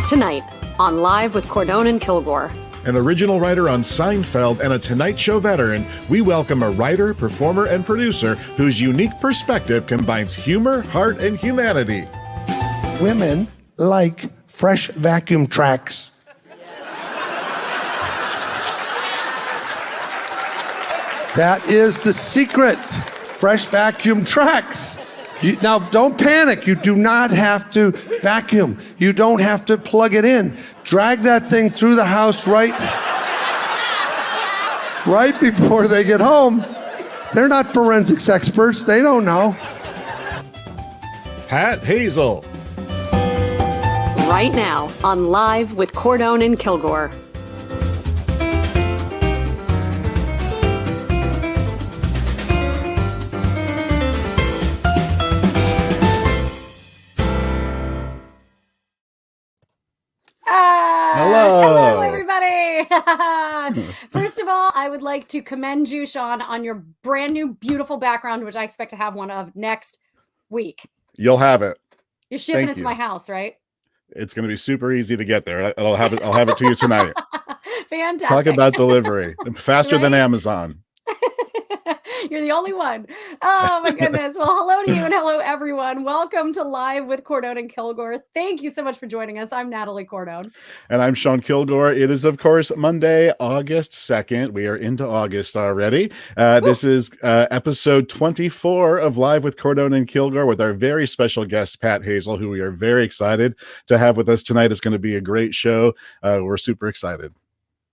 Tonight on Live with Cordone and Kilgore. An original writer on Seinfeld and a Tonight Show veteran, we welcome a writer, performer, and producer whose unique perspective combines humor, heart, and humanity. Women like fresh vacuum tracks. That is the secret. Fresh vacuum tracks. Now, don't panic. You do not have to vacuum. You don't have to plug it in. Drag that thing through the house right before they get home. They're not forensics experts. They don't know. Pat Hazell. Right now on Live with Cordone and Kilgore. Hello, everybody. First of all, I would like to commend you, Shawn, on your brand new, beautiful background, which I expect to have one of next week. You'll have it. You're shipping it to my house, right? It's going to be super easy to get there. I'll have it to you tonight. Fantastic. Talk about delivery. Faster than Amazon. You're the only one. Oh, my goodness. Well, hello to you and hello, everyone. Welcome to Live with Cordone and Kilgore. Thank you so much for joining us. I'm Natalie Cordone. And I'm Shawn Kilgore. It is, of course, Monday, August 2nd. We are into August already. This is episode 24 of Live with Cordone and Kilgore with our very special guest, Pat Hazell, who we are very excited to have with us tonight. It's going to be a great show. We're super excited.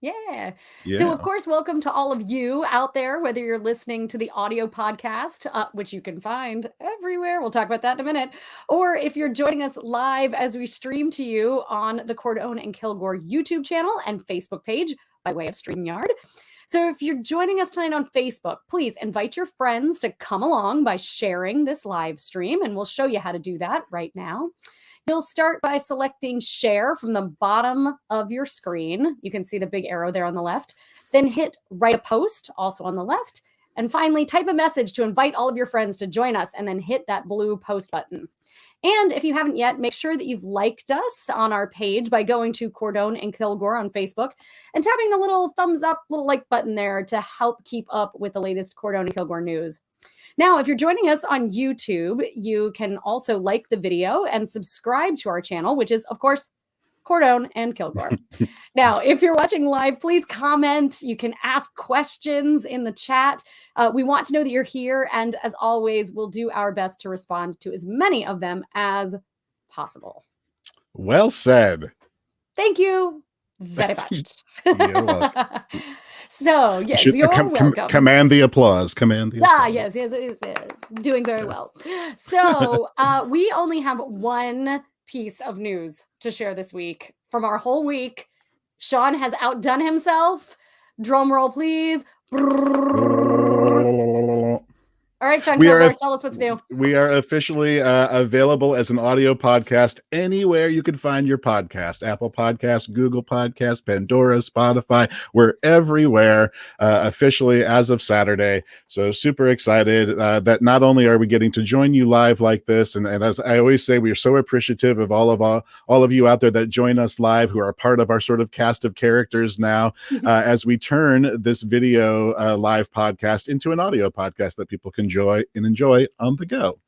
Yeah. So, of course, welcome to all of you out there, whether you're listening to the audio podcast, which you can find everywhere. We'll talk about that in a minute. Or if you're joining us live as we stream to you on the Cordone and Kilgore YouTube channel and Facebook page by way of StreamYard. So if you're joining us tonight on Facebook, please invite your friends to come along by sharing this live stream, and we'll show you how to do that right now. You'll start by selecting share from the bottom of your screen. You can see the big arrow there on the left. Then hit write a post, also on the left. And finally, type a message to invite all of your friends to join us, and then hit that blue post button. And if you haven't yet, make sure that you've liked us on our page by going to Cordone and Kilgore on Facebook and tapping the little thumbs up, little like button there to help keep up with the latest Cordone and Kilgore news. Now, if you're joining us on YouTube, you can also like the video and subscribe to our channel, which is, of course, Cordone and Kilgore. Now, if you're watching live, please comment. You can ask questions in the chat. We want to know that you're here. And as always, we'll do our best to respond to as many of them as possible. Well said. Thank you very much. You're welcome. So, yes, you're welcome. Command the applause. Command the applause. Yes. Doing very well. So, we only have one piece of news to share this week from our whole week. Shawn has outdone himself. Drum roll, please. All right, Shawn Kilgore, tell us what's new. We are officially available as an audio podcast anywhere you can find your podcast. Apple Podcasts, Google Podcasts, Pandora, Spotify. We're everywhere officially as of Saturday. So super excited that not only are we getting to join you live like this, and as I always say, we are so appreciative of all of you out there that join us live, who are part of our sort of cast of characters now, as we turn this video live podcast into an audio podcast that people can enjoy on the go.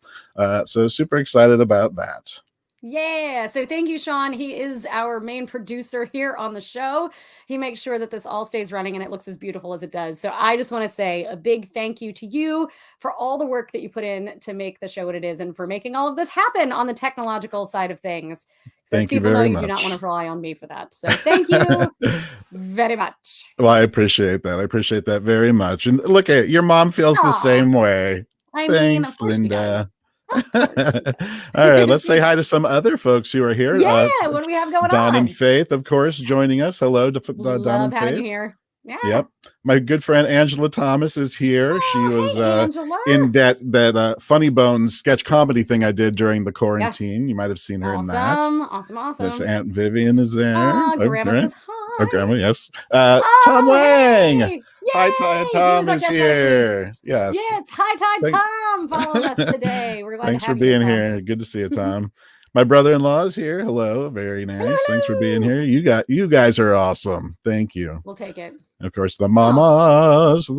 So super excited about that. Yeah. So thank you, Shawn. He is our main producer here on the show. He makes sure that this all stays running and it looks as beautiful as it does. So I just want to say a big thank you to you for all the work that you put in to make the show what it is and for making all of this happen on the technological side of things. Thank you people very know much. you do not want to rely on me for that. So thank you very much. Well, I appreciate that. I appreciate that very much. And look at your mom feels the same way. Thanks, Linda. All right, let's say hi to some other folks who are here. Yeah, what do we have going Don on? and Faith, of course, joining us. Hello to Don and having Faith. you here. Yeah. Yep. My good friend Angela Thomas is here. She was in that Funny Bones sketch comedy thing I did during the quarantine. Yes. You might have seen her in that. Awesome. Yes, Aunt Vivian is there. Grandma says hi. Oh, Grandma, yes. Tom Wang. Yay! Hi, Tom is here. Yes. Yes. Hi, Tom. Following us today. We're glad Thanks to have for being you, here. Good to see you, Tom. My brother-in-law is here. Hello, very nice. Hello. Thanks for being here. You guys are awesome. Thank you. We'll take it. Of course, the mamas,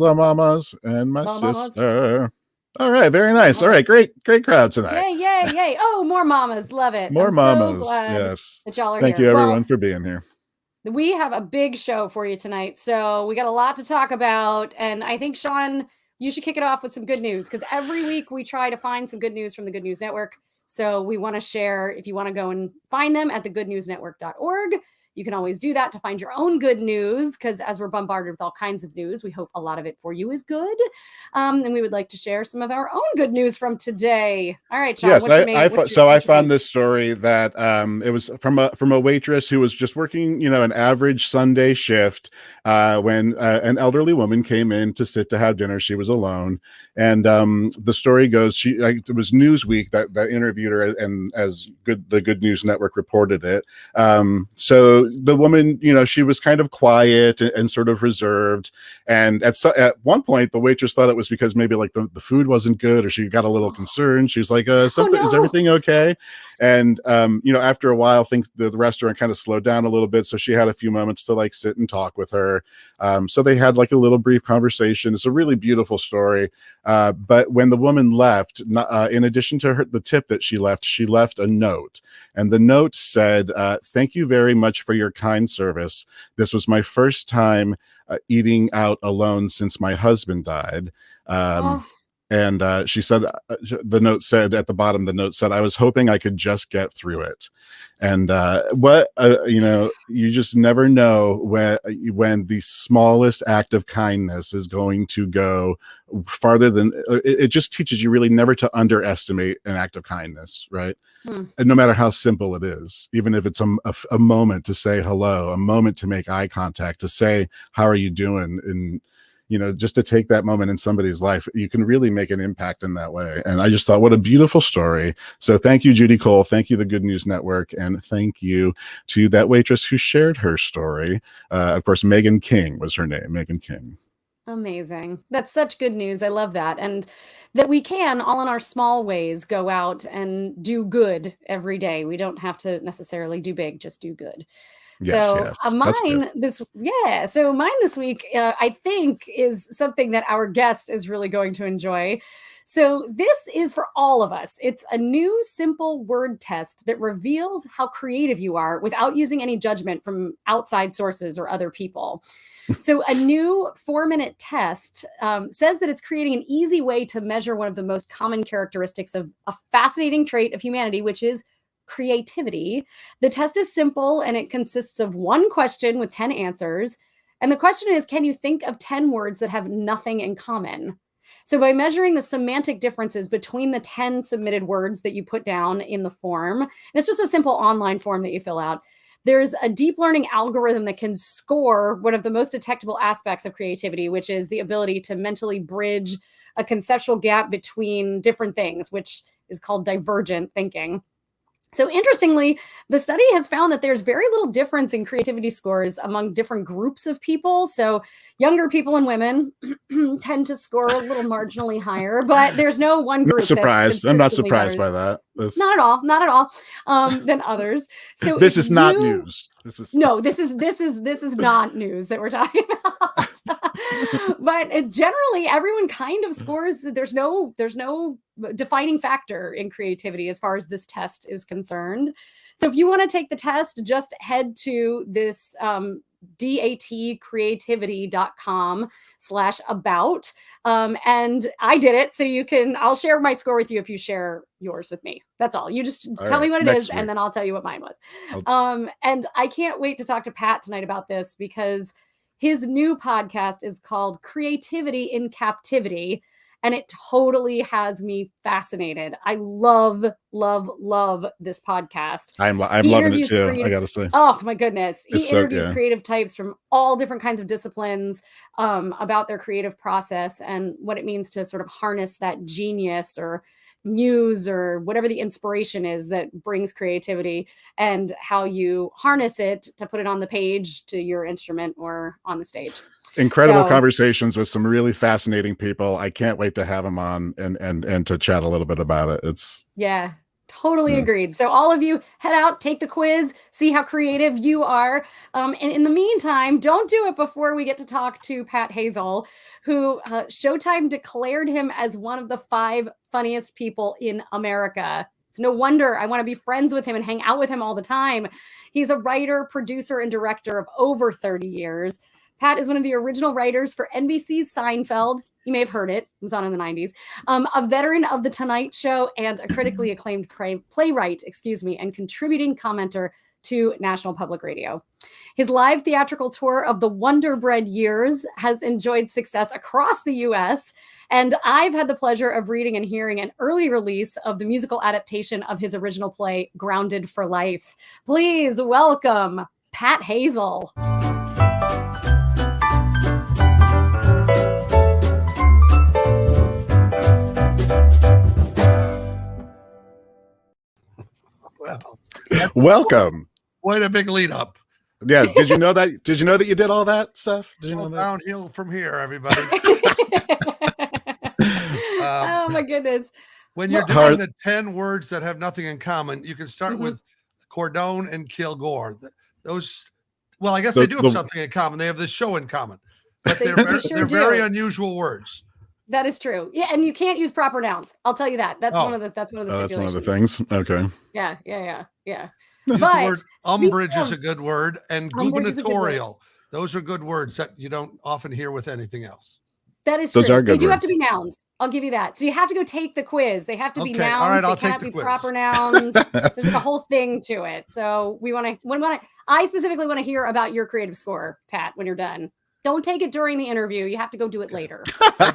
and my sister. All right, very nice. All right, great crowd tonight. Yay. Oh, more mamas. Love it. More I'm mamas. so glad Yes. that y'all are Thank here. you, everyone, for being here. We have a big show for you tonight. So we got a lot to talk about. And I think, Shawn, you should kick it off with some good news, because every week we try to find some good news from the Good News Network. So we want to share, if you want to go and find them at thegoodnewsnetwork.org. You can always do that to find your own good news, because as we're bombarded with all kinds of news, we hope a lot of it for you is good. And we would like to share some of our own good news from today. All right, Shawn. Yes, I found this story that it was from a waitress who was just working, an average Sunday shift when an elderly woman came in to sit to have dinner. She was alone, and the story goes, it was Newsweek that interviewed her, and the Good News Network reported it. So the woman, she was kind of quiet and sort of reserved. And at one point, the waitress thought it was because maybe like the food wasn't good, or she got a little concerned. She was like, is everything okay? And, after a while, the restaurant kind of slowed down a little bit. So she had a few moments to like sit and talk with her. So they had like a little brief conversation. It's a really beautiful story. But when the woman left, in addition to the tip that she left a note. And the note said, "Thank you very much for your kind service. This was my first time eating out alone since my husband died." And she said, the note said at the bottom, "I was hoping I could just get through it." And you just never know when the smallest act of kindness is going to go farther than it just teaches you really never to underestimate an act of kindness, right? And no matter how simple it is, even if it's a moment to say hello, a moment to make eye contact, to say, "How are you doing?" And just to take that moment in somebody's life, you can really make an impact in that way. And I just thought, what a beautiful story. So thank you, Judy Cole. Thank you, the Good News Network. And thank you to that waitress who shared her story. Of course, Megan King was her name, Megan King. Amazing. That's such good news. I love that. And that we can, all in our small ways, go out and do good every day. We don't have to necessarily do big, just do good. Yes, mine this week, I think, is something that our guest is really going to enjoy. So this is for all of us. It's a new simple word test that reveals how creative you are without using any judgment from outside sources or other people. So a new 4-minute test says that it's creating an easy way to measure one of the most common characteristics of a fascinating trait of humanity, which is creativity. The test is simple, and it consists of one question with 10 answers. And the question is, can you think of 10 words that have nothing in common? So by measuring the semantic differences between the 10 submitted words that you put down in the form, and it's just a simple online form that you fill out, there's a deep learning algorithm that can score one of the most detectable aspects of creativity, which is the ability to mentally bridge a conceptual gap between different things, which is called divergent thinking. So interestingly, the study has found that there's very little difference in creativity scores among different groups of people. So younger people and women tend to score a little marginally higher, but there's no one group. I'm not surprised by that. Not at all than others. So this is not news. This is not news that we're talking about. But generally, everyone kind of scores. There's no defining factor in creativity as far as this test is concerned. So if you want to take the test, just head to this datcreativity.com/about. And I did it. So I'll share my score with you if you share yours with me. That's all. You just tell me what it is, and then I'll tell you what mine was. And I can't wait to talk to Pat tonight about this, because his new podcast is called Creativity in Captivity. And it totally has me fascinated. I love this podcast. I'm loving it too, I gotta say. Oh my goodness. He interviews creative types from all different kinds of disciplines about their creative process and what it means to sort of harness that genius or muse or whatever the inspiration is that brings creativity, and how you harness it to put it on the page, to your instrument, or on the stage. Incredible conversations with some really fascinating people. I can't wait to have them on and to chat a little bit about it. Totally agreed. So all of you head out, take the quiz, see how creative you are. And in the meantime, don't do it before we get to talk to Pat Hazell, who Showtime declared him as one of the 5 funniest people in America. It's no wonder I want to be friends with him and hang out with him all the time. He's a writer, producer, and director of over 30 years. Pat is one of the original writers for NBC's Seinfeld. You may have heard it. It was on in the 90s. A veteran of The Tonight Show and a critically acclaimed playwright, and contributing commenter to National Public Radio. His live theatrical tour of the Wonderbread Years has enjoyed success across the U.S., and I've had the pleasure of reading and hearing an early release of the musical adaptation of his original play, Grounded for Life. Please welcome Pat Hazell. Welcome. What a big lead up. Yeah. Did you know that? Did you know that you did all that stuff? Did you know that? Downhill from here, everybody. Oh my goodness. When you're doing the 10 words that have nothing in common, you can start with Cordone and Kilgore. Those, well, I guess they do have something in common. They have this show in common, but they're very unusual words. That is true. Yeah, and you can't use proper nouns. I'll tell you that. That's one of the stipulations. That's one of the things. Okay. Yeah. Use the word umbrage is a good word, and gubernatorial. Those are good words that you don't often hear with anything else. That is true. They do have to be nouns. I'll give you that. So you have to go take the quiz. They have to be nouns. All right, I'll take the quiz. Proper nouns. There's like a whole thing to it. So I specifically want to hear about your creative score, Pat, when you're done. Don't take it during the interview. You have to go do it later. All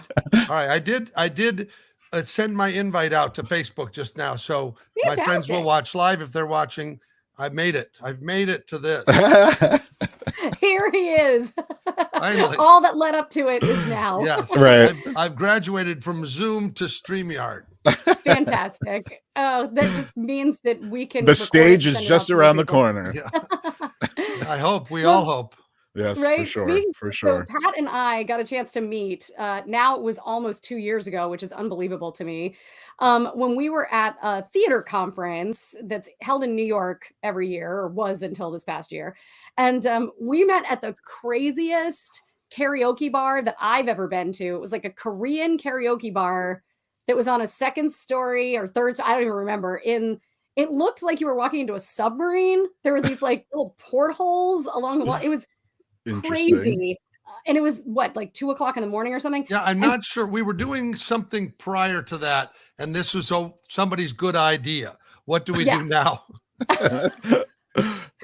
right. I did send my invite out to Facebook just now. So my friends will watch live if they're watching. I've made it to this. Here he is. Finally. All that led up to it is now. Yes. Right. I've graduated from Zoom to StreamYard. Fantastic. Oh, that just means that we can. The stage is just around the corner. Yeah. I hope. We all hope. Yes, right? For sure. So Pat and I got a chance to meet. Now it was almost 2 years ago, which is unbelievable to me. When we were at a theater conference that's held in New York every year, or was until this past year. And we met at the craziest karaoke bar that I've ever been to. It was like a Korean karaoke bar that was on a second story or third. I don't even remember. It looked like you were walking into a submarine. There were these like little portholes along the wall. It was crazy. And it was like 2:00 in the morning or something. Yeah, I'm not sure. We were doing something prior to that, and this was somebody's good idea. What do we do now?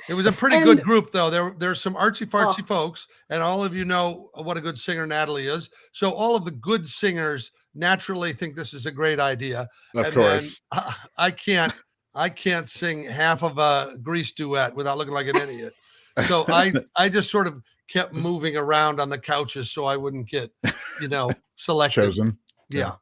It was a pretty good group, though. There's some artsy-fartsy folks, and all of you know what a good singer Natalie is. So all of the good singers naturally think this is a great idea. Of course. I can't sing half of a Grease duet without looking like an idiot. So I just sort of kept moving around on the couches so I wouldn't get, selected. Chosen. Yeah.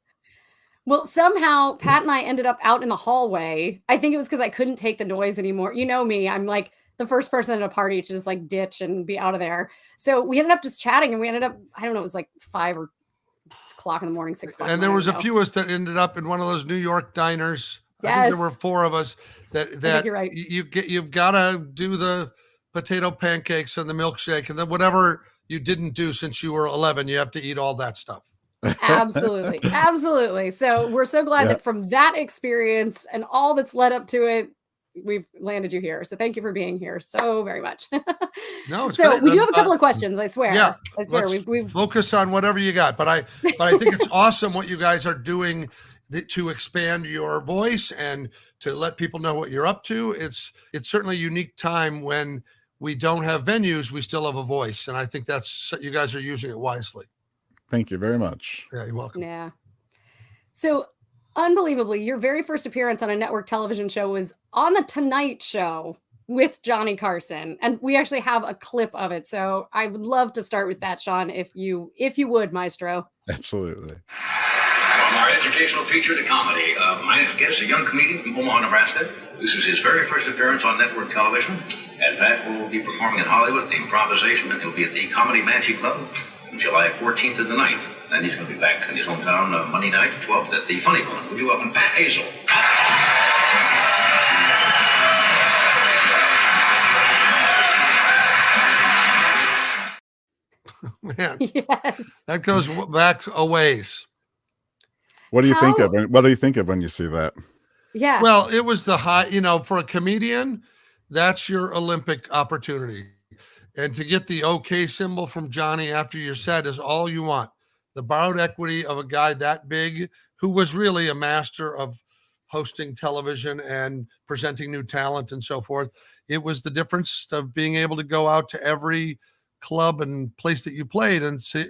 Well, somehow Pat and I ended up out in the hallway. I think it was because I couldn't take the noise anymore. You know me, I'm like the first person at a party to just like ditch and be out of there. So we ended up just chatting, and we ended up, I don't know, it was like 5 o'clock in the morning, 6 o'clock. And there was a few of us that ended up in one of those New York diners. Yes. I think there were 4 of us that you're right. You've got to do the potato pancakes and the milkshake, and then whatever you didn't do since you were 11, you have to eat all that stuff. Absolutely. So we're so glad that from that experience and all that's led up to it, we've landed you here. So thank you for being here so very much. No, it's so great. We do have a couple of questions. I swear. Yeah, I swear. We've focus on whatever you got. But I think it's awesome what you guys are doing to expand your voice and to let people know what you're up to. It's certainly a unique time when we don't have venues, we still have a voice. And I think you guys are using it wisely. Thank you very much. Yeah, you're welcome. Yeah. So unbelievably, your very first appearance on a network television show was on The Tonight Show with Johnny Carson. And we actually have a clip of it. So I would love to start with that, Sean, if you would, Maestro. Absolutely. From our educational feature to comedy, my next guest, a young comedian from Omaha, Nebraska. This is his very first appearance on network television. And Pat will be performing in Hollywood at the Improvisation, and he'll be at the Comedy Magic Club on July 14th and the 9th. Then he's going to be back in his hometown Monday night, 12th, at the Funny Bone. Would you welcome Pat Hazell? man. Yes. That goes back a ways. What do you think of? What do you think of when you see that? Yeah. Well, it was the high, for a comedian, that's your Olympic opportunity. And to get the okay symbol from Johnny after your set is all you want. The borrowed equity of a guy that big who was really a master of hosting television and presenting new talent and so forth. It was the difference of being able to go out to every club and place that you played and see,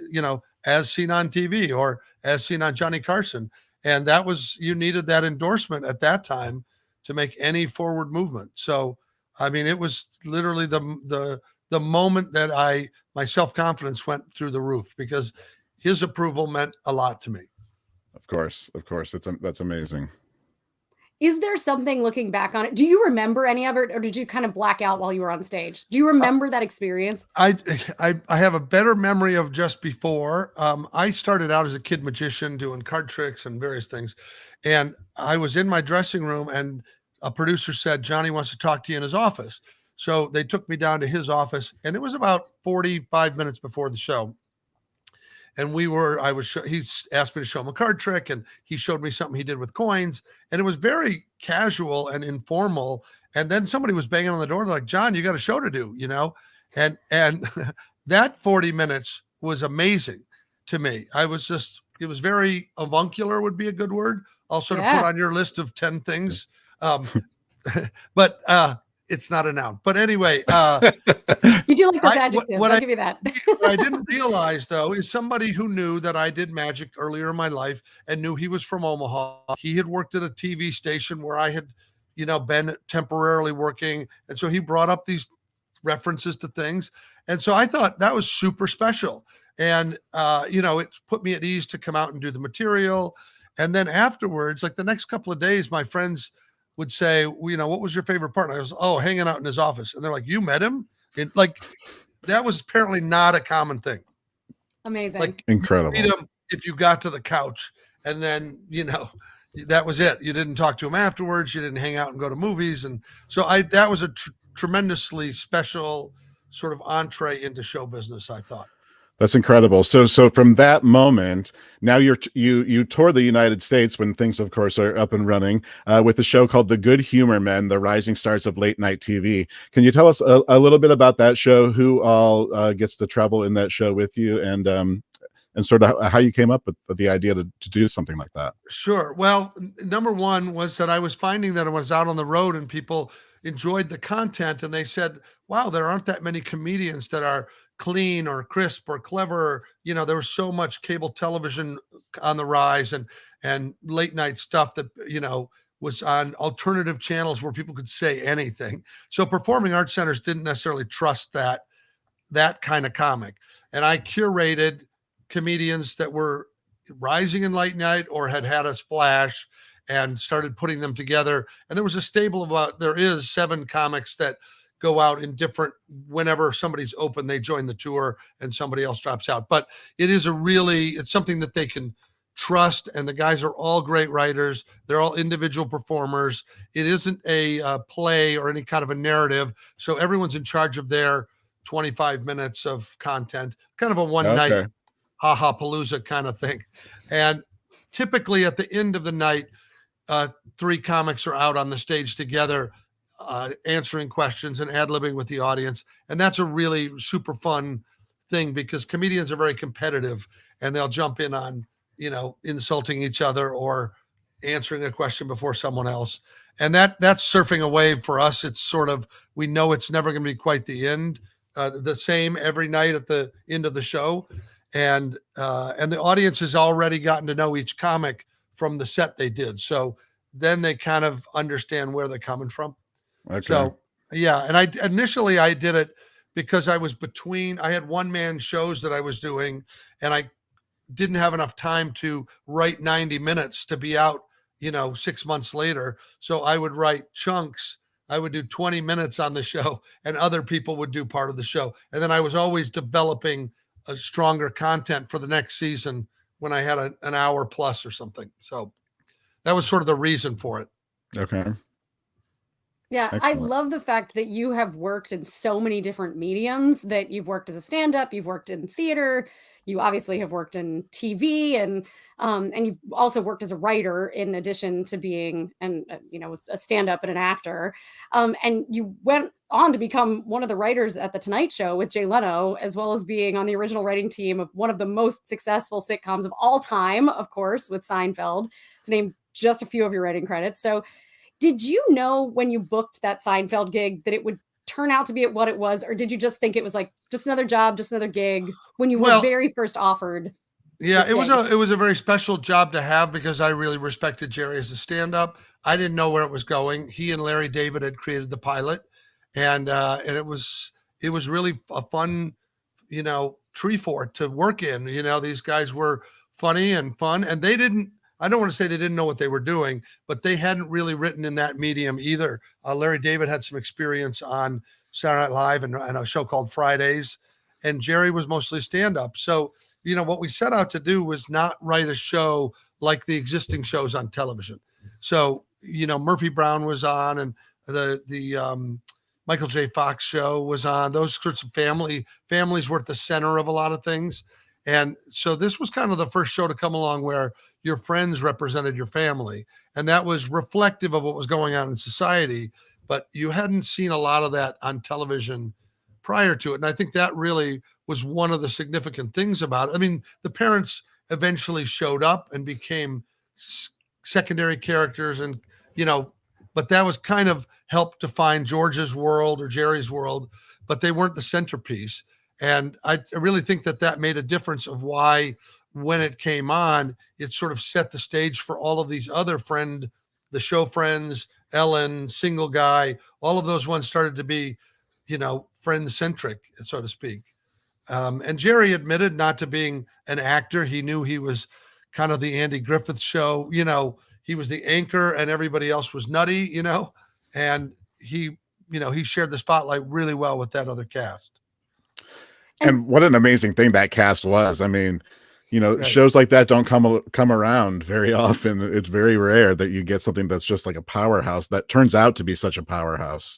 as seen on TV or as seen on Johnny Carson. And that was, you needed that endorsement at that time to make any forward movement. So, I mean, it was literally the moment that my self-confidence went through the roof because his approval meant a lot to me. Of course. That's amazing. Is there something looking back on it? Do you remember any of it, or did you kind of black out while you were on stage? Do you remember that experience? I have a better memory of just before. I started out as a kid magician doing card tricks and various things. And I was in my dressing room and a producer said, Johnny wants to talk to you in his office. So they took me down to his office and it was about 45 minutes before the show. And he asked me to show him a card trick and he showed me something he did with coins. And it was very casual and informal. And then somebody was banging on the door like, John, you got a show to do, and that 40 minutes was amazing to me. It was very avuncular would be a good word. Also to put on your list of 10 things. But it's not a noun. But anyway, you do like those adjectives. I'll give you that. What I didn't realize, though, is somebody who knew that I did magic earlier in my life and knew he was from Omaha. He had worked at a TV station where I had, been temporarily working. And so he brought up these references to things. And so I thought that was super special. And, it put me at ease to come out and do the material. And then afterwards, like the next couple of days, my friends would say, what was your favorite part? And I was, hanging out in his office. And they're like, you met him? That was apparently not a common thing. Amazing. Like incredible. You meet him if you got to the couch and then, that was it. You didn't talk to him afterwards. You didn't hang out and go to movies. And so that was a tremendously special sort of entree into show business, I thought. That's incredible. So from that moment, now you tour the United States when things, of course, are up and running with a show called The Good Humor Men, the rising stars of late night TV. Can you tell us a little bit about that show? Who all gets to travel in that show with you, and sort of how you came up with the idea to do something like that? Sure. Well, number one was that I was finding that I was out on the road and people enjoyed the content, and they said, "Wow, there aren't that many comedians that are clean or crisp or clever." There was so much cable television on the rise and late night stuff that, was on alternative channels where people could say anything. So performing arts centers didn't necessarily trust that kind of comic. And I curated comedians that were rising in late night or had a splash and started putting them together. And there was a stable of there is 7 comics that go out in different, whenever somebody's open, they join the tour and somebody else drops out. But it's something that they can trust. And the guys are all great writers. They're all individual performers. It isn't a play or any kind of a narrative. So everyone's in charge of their 25 minutes of content, kind of a one night ha-ha palooza kind of thing. And typically at the end of the night, 3 comics are out on the stage together, answering questions and ad-libbing with the audience. And that's a really super fun thing because comedians are very competitive and they'll jump in on, insulting each other or answering a question before someone else. And that's surfing a wave for us. It's sort of, we know it's never going to be quite the end, the same every night at the end of the show. And the audience has already gotten to know each comic from the set they did. So then they kind of understand where they're coming from. Okay. So, yeah. And I did it because I had one-man shows that I was doing and I didn't have enough time to write 90 minutes to be out, 6 months later. So I would write chunks. I would do 20 minutes on the show and other people would do part of the show. And then I was always developing a stronger content for the next season when I had an hour plus or something. So that was sort of the reason for it. Okay. Yeah, I Excellent. love the fact that you have worked in so many different mediums, that you've worked as a stand-up, you've worked in theater, you obviously have worked in TV, and you've also worked as a writer in addition to being a stand-up and an actor. And you went on to become one of the writers at The Tonight Show with Jay Leno, as well as being on the original writing team of one of the most successful sitcoms of all time, of course, with Seinfeld, to name just a few of your writing credits. So did you know when you booked that Seinfeld gig that it would turn out to be what it was, or did you just think it was like just another job, just another gig when you were very first offered? Yeah, it was a very special job to have because I really respected Jerry as a stand-up. I didn't know where it was going. He and Larry David had created the pilot, and it was really a fun, tree fort to work in. These guys were funny and fun, and they didn't. I don't want to say they didn't know what they were doing, but they hadn't really written in that medium either. Larry David had some experience on Saturday Night Live and a show called Fridays, and Jerry was mostly stand-up. So, what we set out to do was not write a show like the existing shows on television. So, Murphy Brown was on, and the Michael J. Fox show was on. Those sorts of families were at the center of a lot of things. And so this was kind of the first show to come along where your friends represented your family. And that was reflective of what was going on in society. But you hadn't seen a lot of that on television prior to it. And I think that really was one of the significant things about it. I mean, the parents eventually showed up and became secondary characters and, but that was kind of helped define George's world or Jerry's world, but they weren't the centerpiece. And I really think that made a difference of why when it came on, it sort of set the stage for all of these other the show friends, Ellen, Single Guy, all of those ones started to be, friend-centric, so to speak. And Jerry admitted not to being an actor. He knew he was kind of the Andy Griffith show. He was the anchor and everybody else was nutty, and he shared the spotlight really well with that other cast. And what an amazing thing that cast was. I mean, Right. shows like that don't come around very often. It's very rare that you get something that's just like a powerhouse that turns out to be such a powerhouse,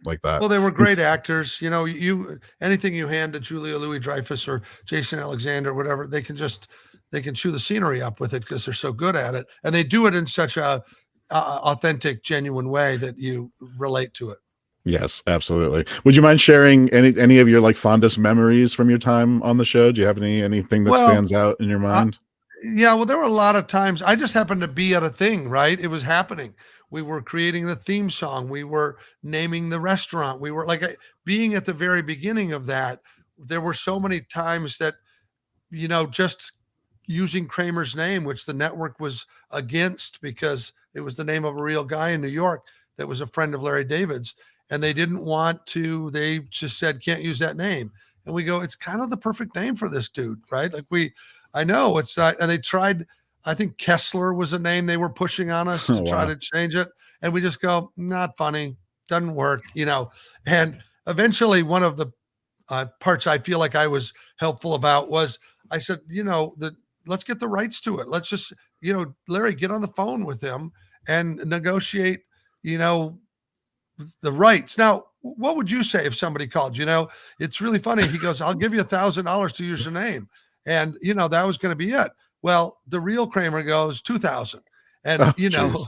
like that. Well, they were great actors. Anything you hand to Julia Louis-Dreyfus or Jason Alexander, whatever, they can chew the scenery up with it because they're so good at it. And they do it in such a authentic, genuine way that you relate to it. Yes, absolutely. Would you mind sharing any of your like fondest memories from your time on the show? Do you have anything that stands out in your mind? Yeah, well, there were a lot of times I just happened to be at a thing, right? It was happening. We were creating the theme song. We were naming the restaurant. We were being at the very beginning of that. There were so many times that, just using Kramer's name, which the network was against because it was the name of a real guy in New York that was a friend of Larry David's. And they didn't want to, they just said, can't use that name. And we go, it's kind of the perfect name for this dude, right? I know it's not, and they tried, I think Kessler was a name they were pushing on us to try to change it. And we just go, not funny, doesn't work, and eventually one of the parts I feel like I was helpful about was I said, let's get the rights to it. Let's just, Larry, get on the phone with him and negotiate, the rights. Now, what would you say if somebody called? It's really funny. He goes, I'll give you $1,000 to use your name. And, that was going to be it. Well, the real Kramer goes 2,000. And, Geez.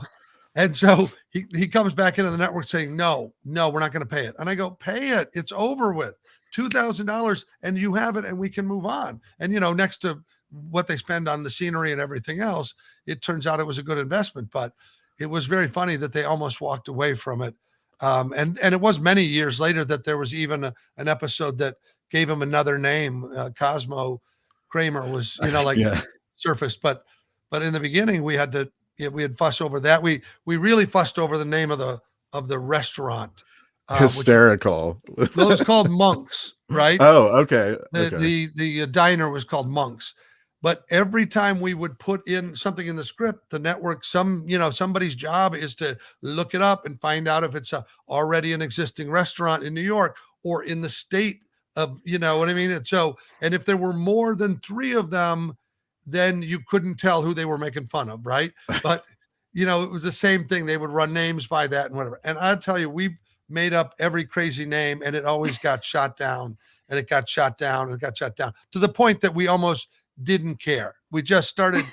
And so he comes back into the network saying, no, we're not going to pay it. And I go, pay it. It's over with. $2,000 and you have it and we can move on. And, next to what they spend on the scenery and everything else, it turns out it was a good investment. But it was very funny that they almost walked away from it. And it was many years later that there was even an episode that gave him another name. Cosmo Kramer was, surfaced. But in the beginning, we had fuss over that. We really fussed over the name of the restaurant. Hysterical. It was called Monks, right? Oh, okay. The diner was called Monks. But every time we would put in something in the script, the network, somebody's job is to look it up and find out if it's already an existing restaurant in New York or in the state of, you know what I mean? And if there were more than 3 of them, then you couldn't tell who they were making fun of, right? But it was the same thing. They would run names by that and whatever. And I'll tell you, we made up every crazy name and it always got shot down and it got shot down and it got shot down to the point that we almost didn't care. We just started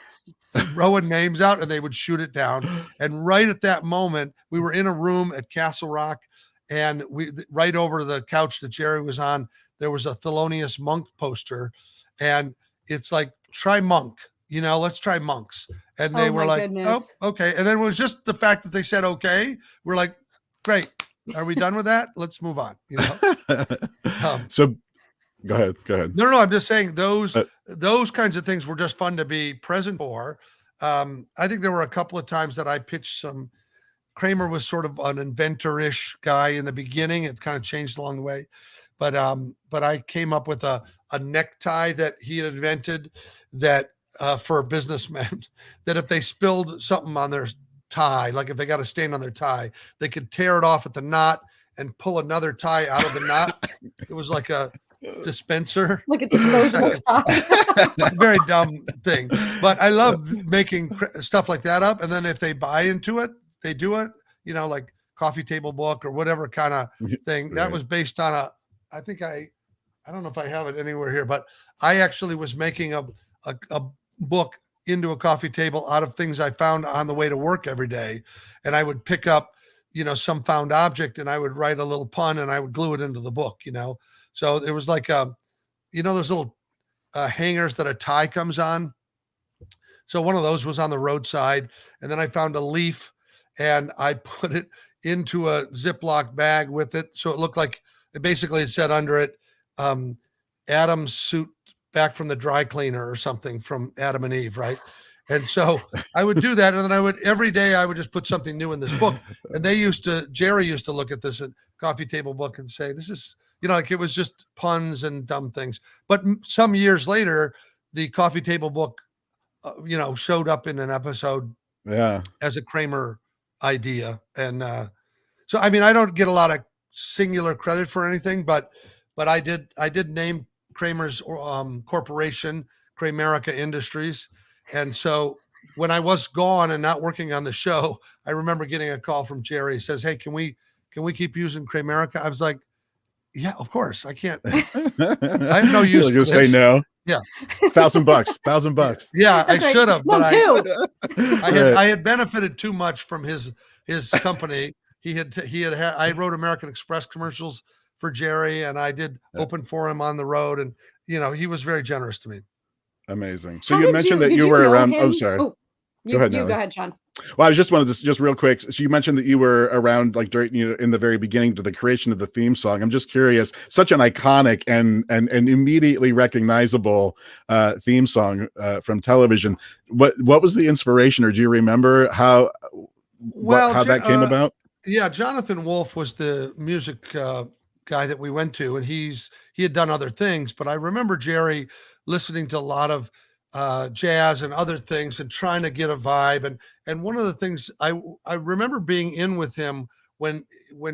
throwing names out and they would shoot it down. And right at that moment, we were in a room at Castle Rock and right over the couch that Jerry was on, there was a Thelonious Monk poster. And it's like, try Monk, let's try Monks. And they were like, goodness. Oh, okay. And then it was just the fact that they said, okay, we're like, great. Are we done with that? Let's move on. So go ahead. No, I'm just saying those kinds of things were just fun to be present for. I think there were a couple of times that I pitched some. Kramer was sort of an inventor-ish guy in the beginning. It kind of changed along the way, but I came up with a necktie that he had invented that for businessmen, that if they spilled something on their tie, like if they got a stain on their tie, they could tear it off at the knot and pull another tie out of the knot. It was like a dispenser, like a disposable tie. Very dumb thing, but I love making stuff like that up. And then if they buy into it, they do it, like coffee table book or whatever kind of thing. Right. That was based on I don't know if I have it anywhere here, but I actually was making a book into a coffee table out of things I found on the way to work every day. And I would pick up, some found object and I would write a little pun and I would glue it into the book, So it was like, those little hangers that a tie comes on. So one of those was on the roadside. And then I found a leaf and I put it into a Ziploc bag with it. So it looked like it said under it, Adam's suit back from the dry cleaner or something from Adam and Eve. Right. And so I would do that. And then every day I would just put something new in this book. And Jerry used to look at this coffee table book and say, this is, like it was just puns and dumb things. But some years later, the coffee table book, showed up in an episode as a Kramer idea. And so, I mean, I don't get a lot of singular credit for anything, but I did name Kramer's corporation, Kramerica Industries. And so when I was gone and not working on the show, I remember getting a call from Jerry. He says, hey, can we keep using Kramerica? I was like, yeah, of course. I can't. I have no use. You'll say no. Yeah. $1,000. Yeah, I should have. But I had benefited too much from his company. I wrote American Express commercials for Jerry and I did open for him on the road. And, he was very generous to me. Amazing. So you mentioned that you were around. Oh, sorry. Go ahead, Sean. Well, I just wanted to just real quick. So you mentioned that you were around like during, in the very beginning to the creation of the theme song. I'm just curious, such an iconic and immediately recognizable theme song from television. What was the inspiration, or do you remember how that came about? Yeah, Jonathan Wolf was the music guy that we went to, and he had done other things, but I remember Jerry listening to a lot of jazz and other things and trying to get a vibe. And one of the things I remember being in with him when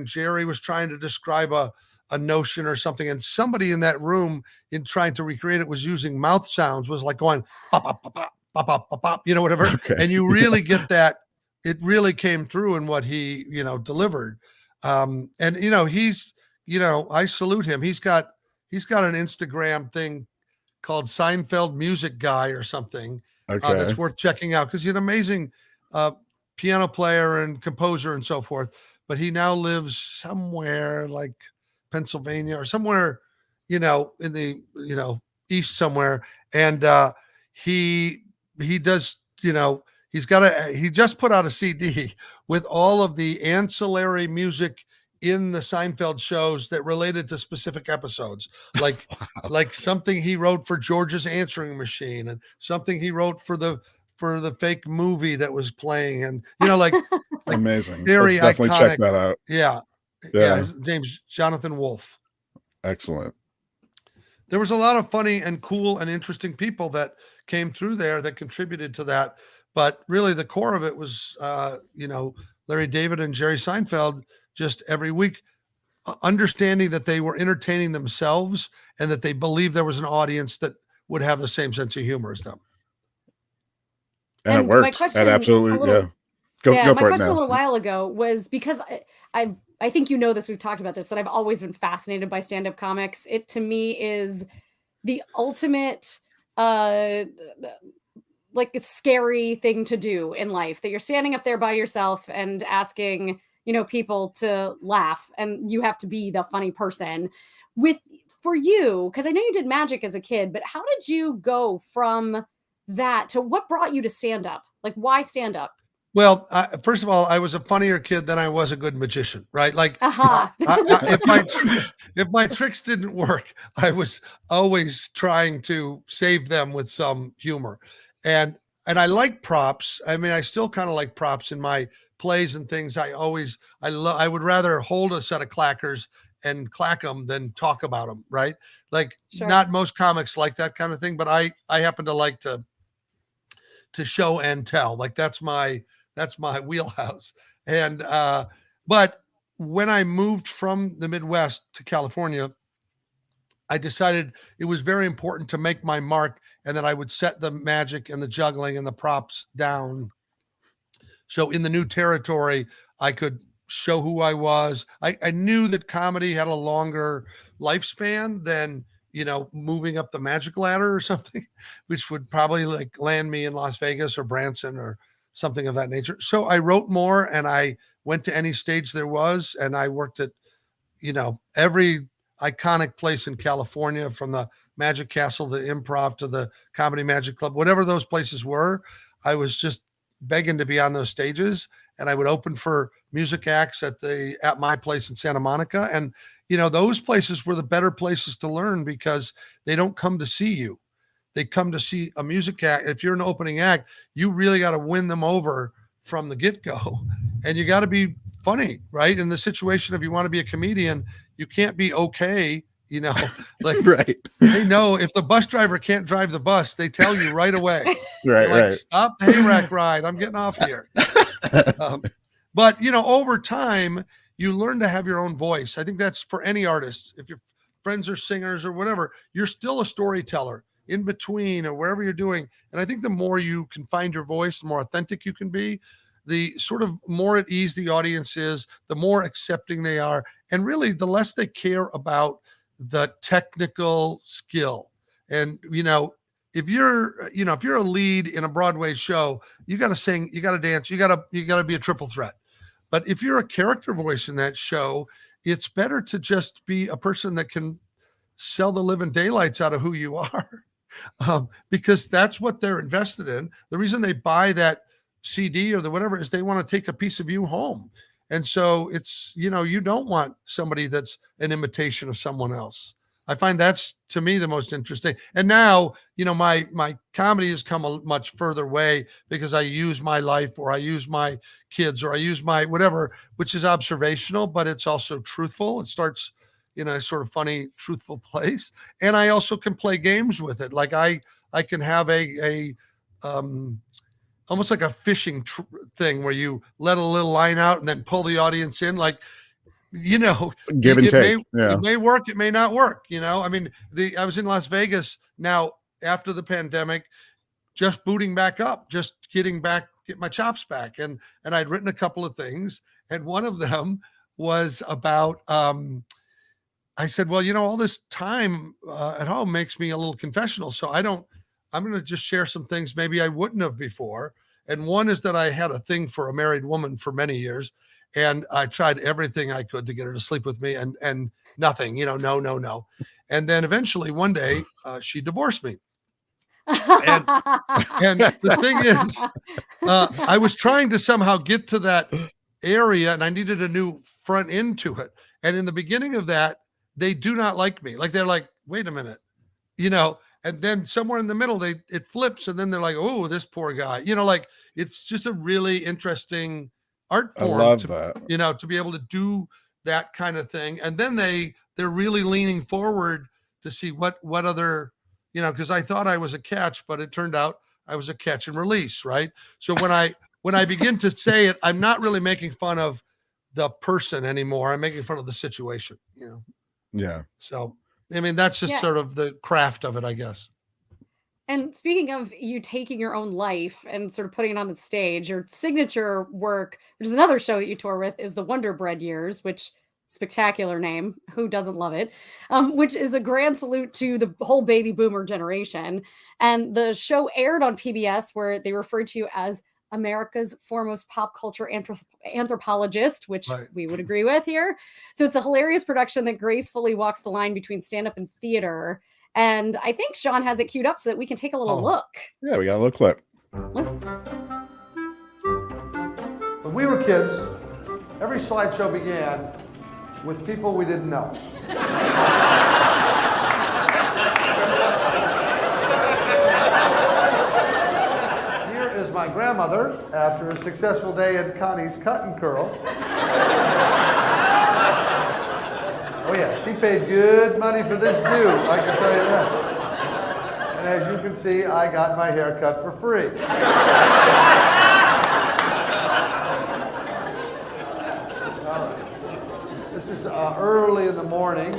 Jerry was trying to describe a notion or something, and somebody in that room in trying to recreate it was using mouth sounds, was like going pop, pop, pop, pop, pop, pop, pop, pop, whatever. Okay. And you really get that. It really came through in what he, delivered. And, he's, I salute him. He's got an Instagram thing called Seinfeld Music Guy or something. Okay. That's worth checking out because he's an amazing piano player and composer and so forth. But he now lives somewhere like Pennsylvania or somewhere, in the, East somewhere. And he does, he just put out a CD with all of the ancillary music in the Seinfeld shows that related to specific episodes, like like something he wrote for George's Answering Machine and something he wrote for the fake movie that was playing, and like amazing, very Let's definitely iconic. Check that out. Yeah. His name's Jonathan Wolf. Excellent. There was a lot of funny and cool and interesting people that came through there that contributed to that, but really the core of it was Larry David and Jerry Seinfeld. Just every week, understanding that they were entertaining themselves and that they believed there was an audience that would have the same sense of humor as them. And it worked. That absolutely, yeah. My for it question now. a little while ago was because I think you know this, we've talked about this, that I've always been fascinated by stand-up comics. It to me is the ultimate like a scary thing to do in life, that you're standing up there by yourself and asking, people to laugh, and you have to be the funny person. For you, because I know you did magic as a kid, but how did you go from that to what brought you to stand up? Like, why stand up? Well, first of all, I was a funnier kid than I was a good magician, right? Like, if my tricks didn't work, I was always trying to save them with some humor, and I like props. I mean, I still kind of like props in my plays and things. I would rather hold a set of clackers and clack them than talk about them, right? Like, Sure. Not most comics like that kind of thing, but I happen to like to show and tell. Like, that's my wheelhouse. And but when I moved from the Midwest to California, I decided it was very important to make my mark, and that I would set the magic and the juggling and the props down. So in the new territory, I could show who I was. I knew that comedy had a longer lifespan than, moving up the magic ladder or something, which would probably like land me in Las Vegas or Branson or something of that nature. So I wrote more, and I went to any stage there was, and I worked at, every iconic place in California, from the Magic Castle, the Improv, to the Comedy Magic Club, whatever those places were. I was just begging to be on those stages, and I would open for music acts at my place in Santa Monica. And, those places were the better places to learn, because they don't come to see you. They come to see a music act. If you're an opening act, you really got to win them over from the get-go, and you got to be funny, right? In the situation, if you want to be a comedian, you can't be okay, like, right. They know if the bus driver can't drive the bus, they tell you right away. Right, like, right. Stop the hayrack ride. I'm getting off here. But, over time, you learn to have your own voice. I think that's for any artist. If your friends are singers or whatever, you're still a storyteller in between or wherever you're doing. And I think the more you can find your voice, the more authentic you can be, the sort of more at ease the audience is, the more accepting they are. And really, the less they care about the technical skill. And, if you're a lead in a Broadway show, you got to sing, you got to dance, you got to be a triple threat. But if you're a character voice in that show, it's better to just be a person that can sell the living daylights out of who you are, because that's what they're invested in. The reason they buy that CD or the whatever is they want to take a piece of you home. And so it's, you don't want somebody that's an imitation of someone else. I find that's, to me, the most interesting. And now, my comedy has come a much further way, because I use my life, or I use my kids, or I use my whatever, which is observational, but it's also truthful. It starts in a sort of funny, truthful place. And I also can play games with it. Like I can have a almost like a fishing thing, where you let a little line out and then pull the audience in, like, give and take. It may work, it may not work. I mean, I was in Las Vegas now after the pandemic, just booting back up, just get my chops back. And I'd written a couple of things. And one of them was about, I said, well, all this time at home makes me a little confessional. So I'm going to just share some things maybe I wouldn't have before. And one is that I had a thing for a married woman for many years. And I tried everything I could to get her to sleep with me, and nothing, no. And then eventually one day she divorced me. And the thing is, I was trying to somehow get to that area, and I needed a new front end to it. And in the beginning of that, they do not like me. Like, they're like, wait a minute, and then somewhere in the middle, it flips. And then they're like, oh, this poor guy, like, it's just a really interesting art form. I love that. To be able to do that kind of thing. And then they're really leaning forward to see what other, because I thought I was a catch, but it turned out I was a catch and release. Right. So when I begin to say it, I'm not really making fun of the person anymore. I'm making fun of the situation, Yeah. So, I mean, that's just sort of the craft of it, I guess. And speaking of you taking your own life and sort of putting it on the stage, your signature work, which is another show that you tour with, is the Wonderbread Years, which spectacular name. Who doesn't love it? Which is a grand salute to the whole baby boomer generation. And the show aired on PBS, where they referred to you as America's foremost pop culture anthropologist, which Right. we would agree with here. So it's a hilarious production that gracefully walks the line between stand up and theater. And I think Shawn has it queued up so that we can take a little look. Yeah, we got a little clip. When we were kids, every slideshow began with people we didn't know. Here is my grandmother after a successful day at Connie's Cut and Curl. Oh yeah, she paid good money for this do, I can tell you that. And as you can see, I got my hair cut for free. This is early in the morning.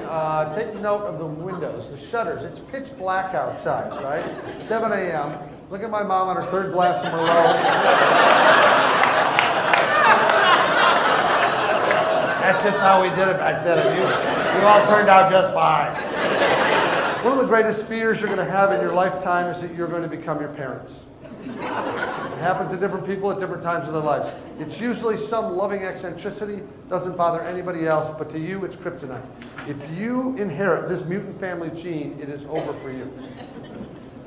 Take note of the windows, the shutters. It's pitch black outside, right? 7 a.m. Look at my mom on her third glass of Merlot. That's just how we did it back then. You all turned out just fine. One of the greatest fears you're going to have in your lifetime is that you're going to become your parents. It happens to different people at different times of their lives. It's usually some loving eccentricity, doesn't bother anybody else, but to you, it's kryptonite. If you inherit this mutant family gene, it is over for you.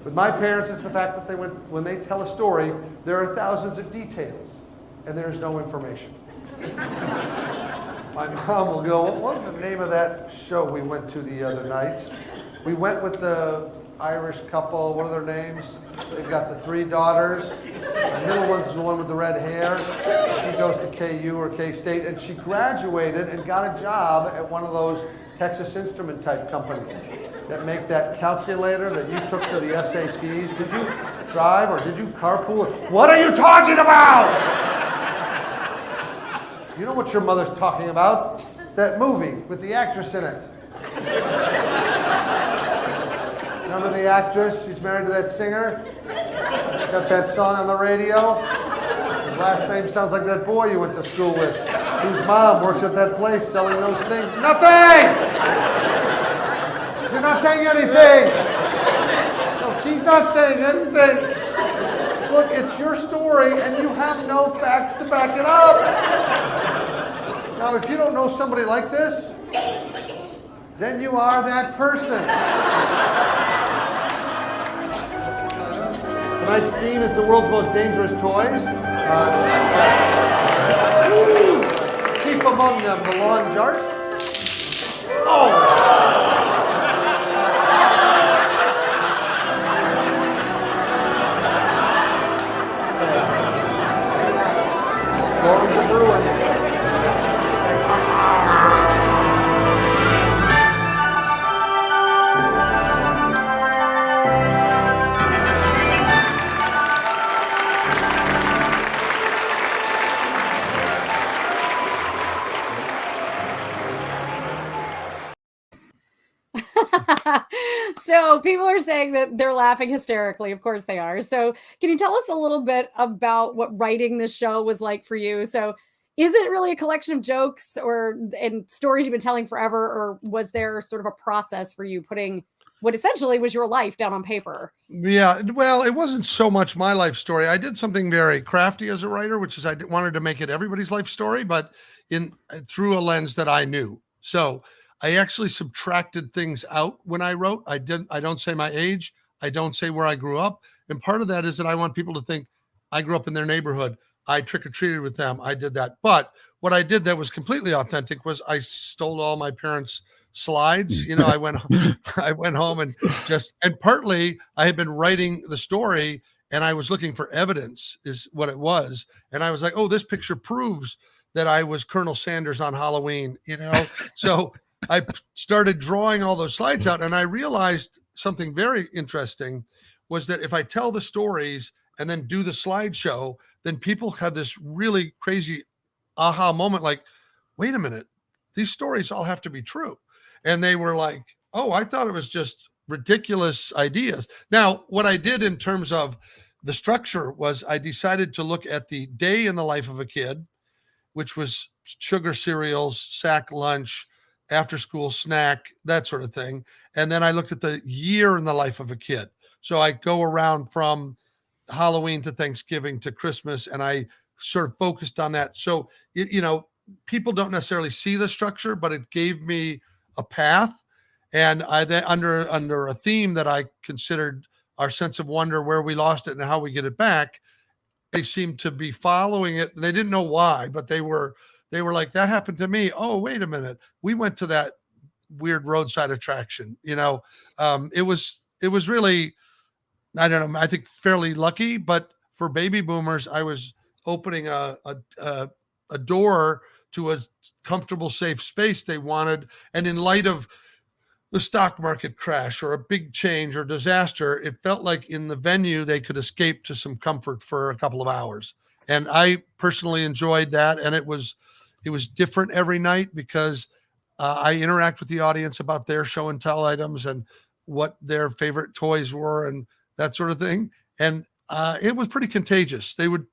With my parents, it's the fact that when they tell a story, there are thousands of details, and there's no information. My mom will go, what was the name of that show we went to the other night? We went with the Irish couple, what are their names? They've got the 3 daughters. The middle one's the one with the red hair. She goes to KU or K-State, and she graduated and got a job at one of those Texas Instrument type companies that make that calculator that you took to the SATs. Did you drive or did you carpool? What are you talking about? You know what your mother's talking about? That movie with the actress in it. Remember the actress? She's married to that singer. Got that song on the radio. His last name sounds like that boy you went to school with, whose mom works at that place selling those things. Nothing! You're not saying anything! No, she's not saying anything. Look, it's your story and you have no facts to back it up. Now, if you don't know somebody like this, then you are that person. Tonight's theme is the world's most dangerous toys. Chief among them, the lawn dart. Oh! Storms of ruin. So people are saying that they're laughing hysterically. Of course they are. So can you tell us a little bit about what writing this show was like for you? So is it really a collection of jokes and stories you've been telling forever, or was there sort of a process for you putting what essentially was your life down on paper? Yeah, well, it wasn't so much my life story. I did something very crafty as a writer, which is I wanted to make it everybody's life story, but through a lens that I knew. So I actually subtracted things out when I wrote. I don't say my age. I don't say where I grew up. And part of that is that I want people to think I grew up in their neighborhood. I trick-or-treated with them. I did that. But what I did that was completely authentic was I stole all my parents' slides. You know, I went home and partly I had been writing the story and I was looking for evidence is what it was. And I was like, oh, this picture proves that I was Colonel Sanders on Halloween, you know? So I started drawing all those slides out and I realized something very interesting was that if I tell the stories and then do the slideshow, then people have this really crazy aha moment like, wait a minute, these stories all have to be true. And they were like, oh, I thought it was just ridiculous ideas. Now, what I did in terms of the structure was I decided to look at the day in the life of a kid, which was sugar cereals, sack lunch, after school snack, that sort of thing. And then I looked at the year in the life of a kid. So I go around from Halloween to Thanksgiving to Christmas, and I sort of focused on that. So, people don't necessarily see the structure, but it gave me a path. And I then under a theme that I considered our sense of wonder, where we lost it and how we get it back, they seemed to be following it. They didn't know why, but they were like, that happened to me. Oh, wait a minute. We went to that weird roadside attraction. It was really, I don't know, I think fairly lucky, but for baby boomers, I was opening a door to a comfortable, safe space they wanted. And in light of the stock market crash or a big change or disaster, it felt like in the venue, they could escape to some comfort for a couple of hours. And I personally enjoyed that. And it was different every night because I interact with the audience about their show and tell items and what their favorite toys were and that sort of thing. And it was pretty contagious. They would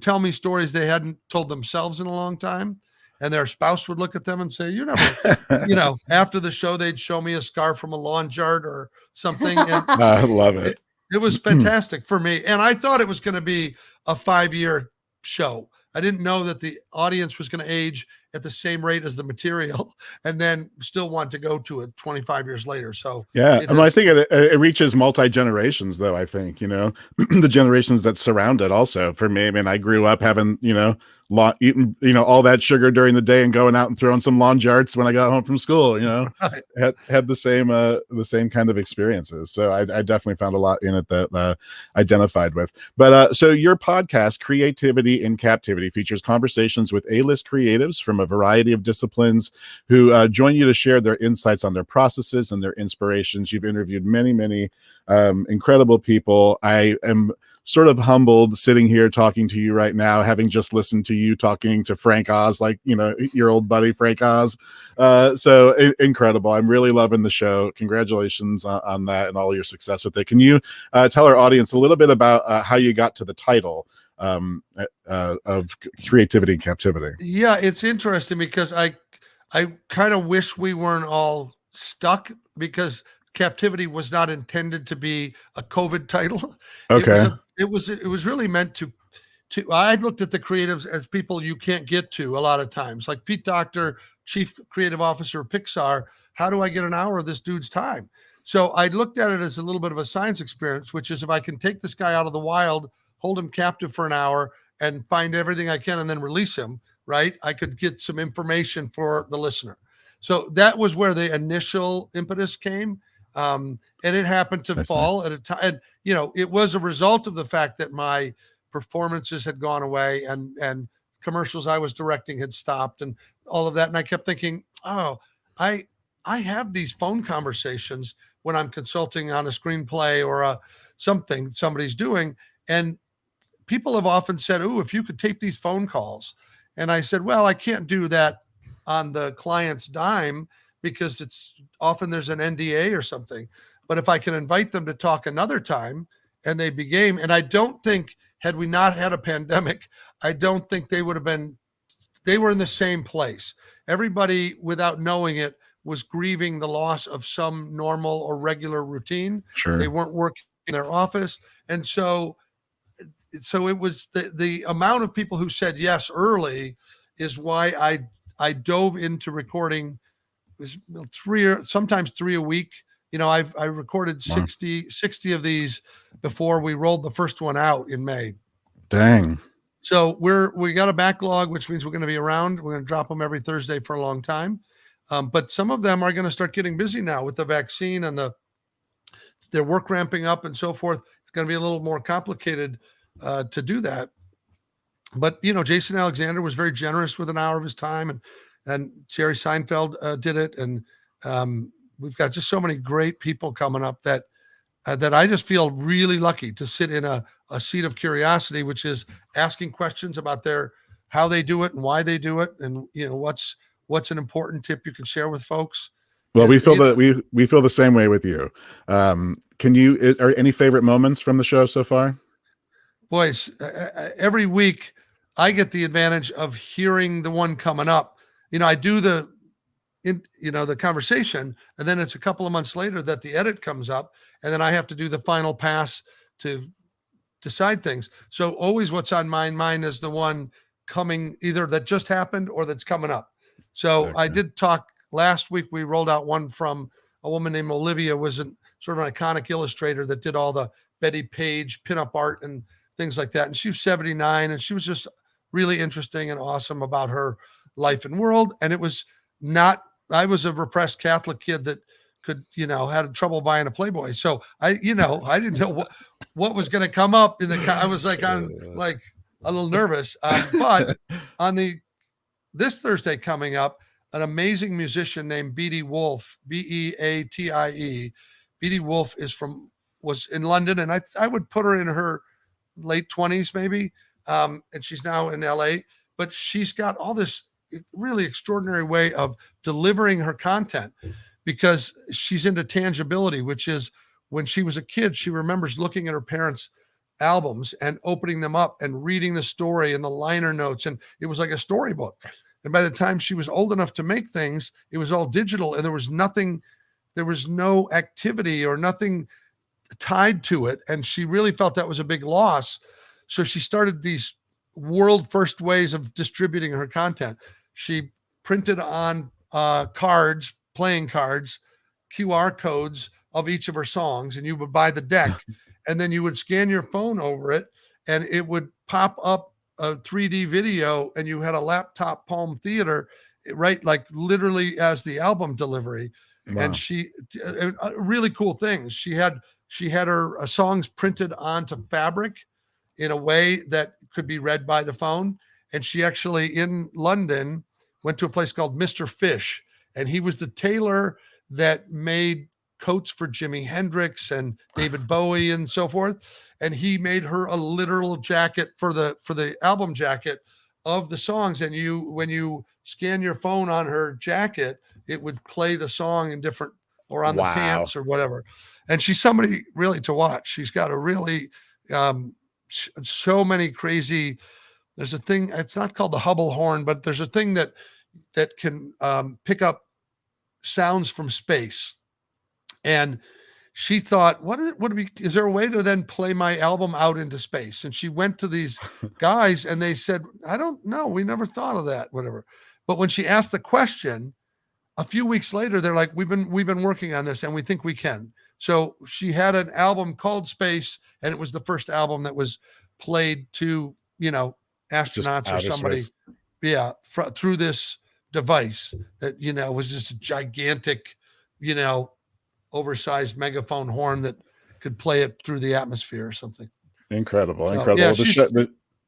tell me stories they hadn't told themselves in a long time. And their spouse would look at them and say, you never, after the show, they'd show me a scar from a lawn jar or something. And I love it. It was fantastic for me. And I thought it was going to be a 5-year show. I didn't know that the audience was going to age at the same rate as the material and then still want to go to it 25 years later. So yeah, I think it reaches multi-generations though. I think, the generations that surround it also. For me, I mean, I grew up having, eating, all that sugar during the day and going out and throwing some lawn jarts when I got home from school, Right. had the same kind of experiences. So I definitely found a lot in it that identified with. But so your podcast, Creativity in Captivity, features conversations with A-list creatives from a variety of disciplines who join you to share their insights on their processes and their inspirations. You've interviewed many, many incredible people. I am sort of humbled sitting here talking to you right now, having just listened to you talking to Frank Oz, like, your old buddy, Frank Oz. So incredible. I'm really loving the show. Congratulations on that and all your success with it. Can you tell our audience a little bit about how you got to the title of Creativity and Captivity? Yeah, it's interesting because I kind of wish we weren't all stuck, because Captivity was not intended to be a COVID title. Okay. It was really meant to I looked at the creatives as people you can't get to a lot of times, like Pete Docter, Chief Creative Officer of Pixar. How do I get an hour of this dude's time? So I looked at it as a little bit of a science experience, which is if I can take this guy out of the wild, hold him captive for an hour and find everything I can and then release him, right? I could get some information for the listener. So that was where the initial impetus came. And it happened to fall at a time. And, it was a result of the fact that my performances had gone away and commercials I was directing had stopped and all of that. And I kept thinking, oh, I have these phone conversations when I'm consulting on a screenplay or something somebody's doing. And people have often said, oh, if you could tape these phone calls. And I said, well, I can't do that on the client's dime because it's often there's an NDA or something. But if I can invite them to talk another time and they be game, and I don't think, had we not had a pandemic, I don't think they were in the same place. Everybody, without knowing it, was grieving the loss of some normal or regular routine. Sure. They weren't working in their office. And so it was the amount of people who said yes early is why I dove into recording. It was sometimes three a week. I recorded 60 of these before we rolled the first one out in May. Dang. So we got a backlog, which means we're going to be around. We're going to drop them every Thursday for a long time. But some of them are going to start getting busy now with the vaccine and their work ramping up and so forth. It's going to be a little more complicated to do that. But, Jason Alexander was very generous with an hour of his time, and Jerry Seinfeld did it. And we've got just so many great people coming up that I just feel really lucky to sit in a seat of curiosity, which is asking questions about how they do it and why they do it. And, what's an important tip you can share with folks. Well, we feel we feel the same way with you. Are any favorite moments from the show so far? Boys, every week I get the advantage of hearing the one coming up. I do the conversation, and then it's a couple of months later that the edit comes up, and then I have to do the final pass to decide things. So always what's on my mind is the one coming, either that just happened or that's coming up. So okay. I did talk last week. We rolled out one from a woman named Olivia, was sort of an iconic illustrator that did all the Betty Page pinup art and things like that. And she was 79, and she was just really interesting and awesome about her life and world. And it was not, I was a repressed Catholic kid that could, had trouble buying a Playboy. So I didn't know what was going to come up I was like, I'm like a little nervous. But on this Thursday coming up, an amazing musician named Beattie Wolf, Beatie. Beattie Wolf was in London, and I would put her in her late 20s maybe. And she's now in LA, but she's got all this really extraordinary way of delivering her content, because she's into tangibility, which is when she was a kid, she remembers looking at her parents' albums and opening them up and reading the story and the liner notes. And it was like a storybook. And by the time she was old enough to make things, it was all digital, and there was no activity or nothing tied to it. And she really felt that was a big loss. So she started these world first ways of distributing her content. She printed on playing cards, QR codes of each of her songs, and you would buy the deck, and then you would scan your phone over it, and it would pop up a 3D video, and you had a laptop Palm Theater, right? Like literally as the album delivery. Wow. And she really cool things. She had her songs printed onto fabric in a way that could be read by the phone. And she actually, in London, went to a place called Mr. Fish, and he was the tailor that made coats for Jimi Hendrix and David Bowie and so forth. And he made her a literal jacket for the album jacket of the songs. And when you scan your phone on her jacket, it would play the song in different, or on the pants or whatever. And she's somebody really to watch. She's got a really, so many crazy, there's a thing, it's not called the Hubble horn, but there's a thing that can pick up sounds from space. And she thought, is there a way to then play my album out into space? And she went to these guys, and they said, I don't know. We never thought of that, whatever. But when she asked the question, a few weeks later, they're like, we've been working on this, and we think we can. So she had an album called Space, and it was the first album that was played to, astronauts or somebody. Yeah. Through this device that, was just a gigantic, oversized megaphone horn that could play it through the atmosphere or something. Incredible. Yeah,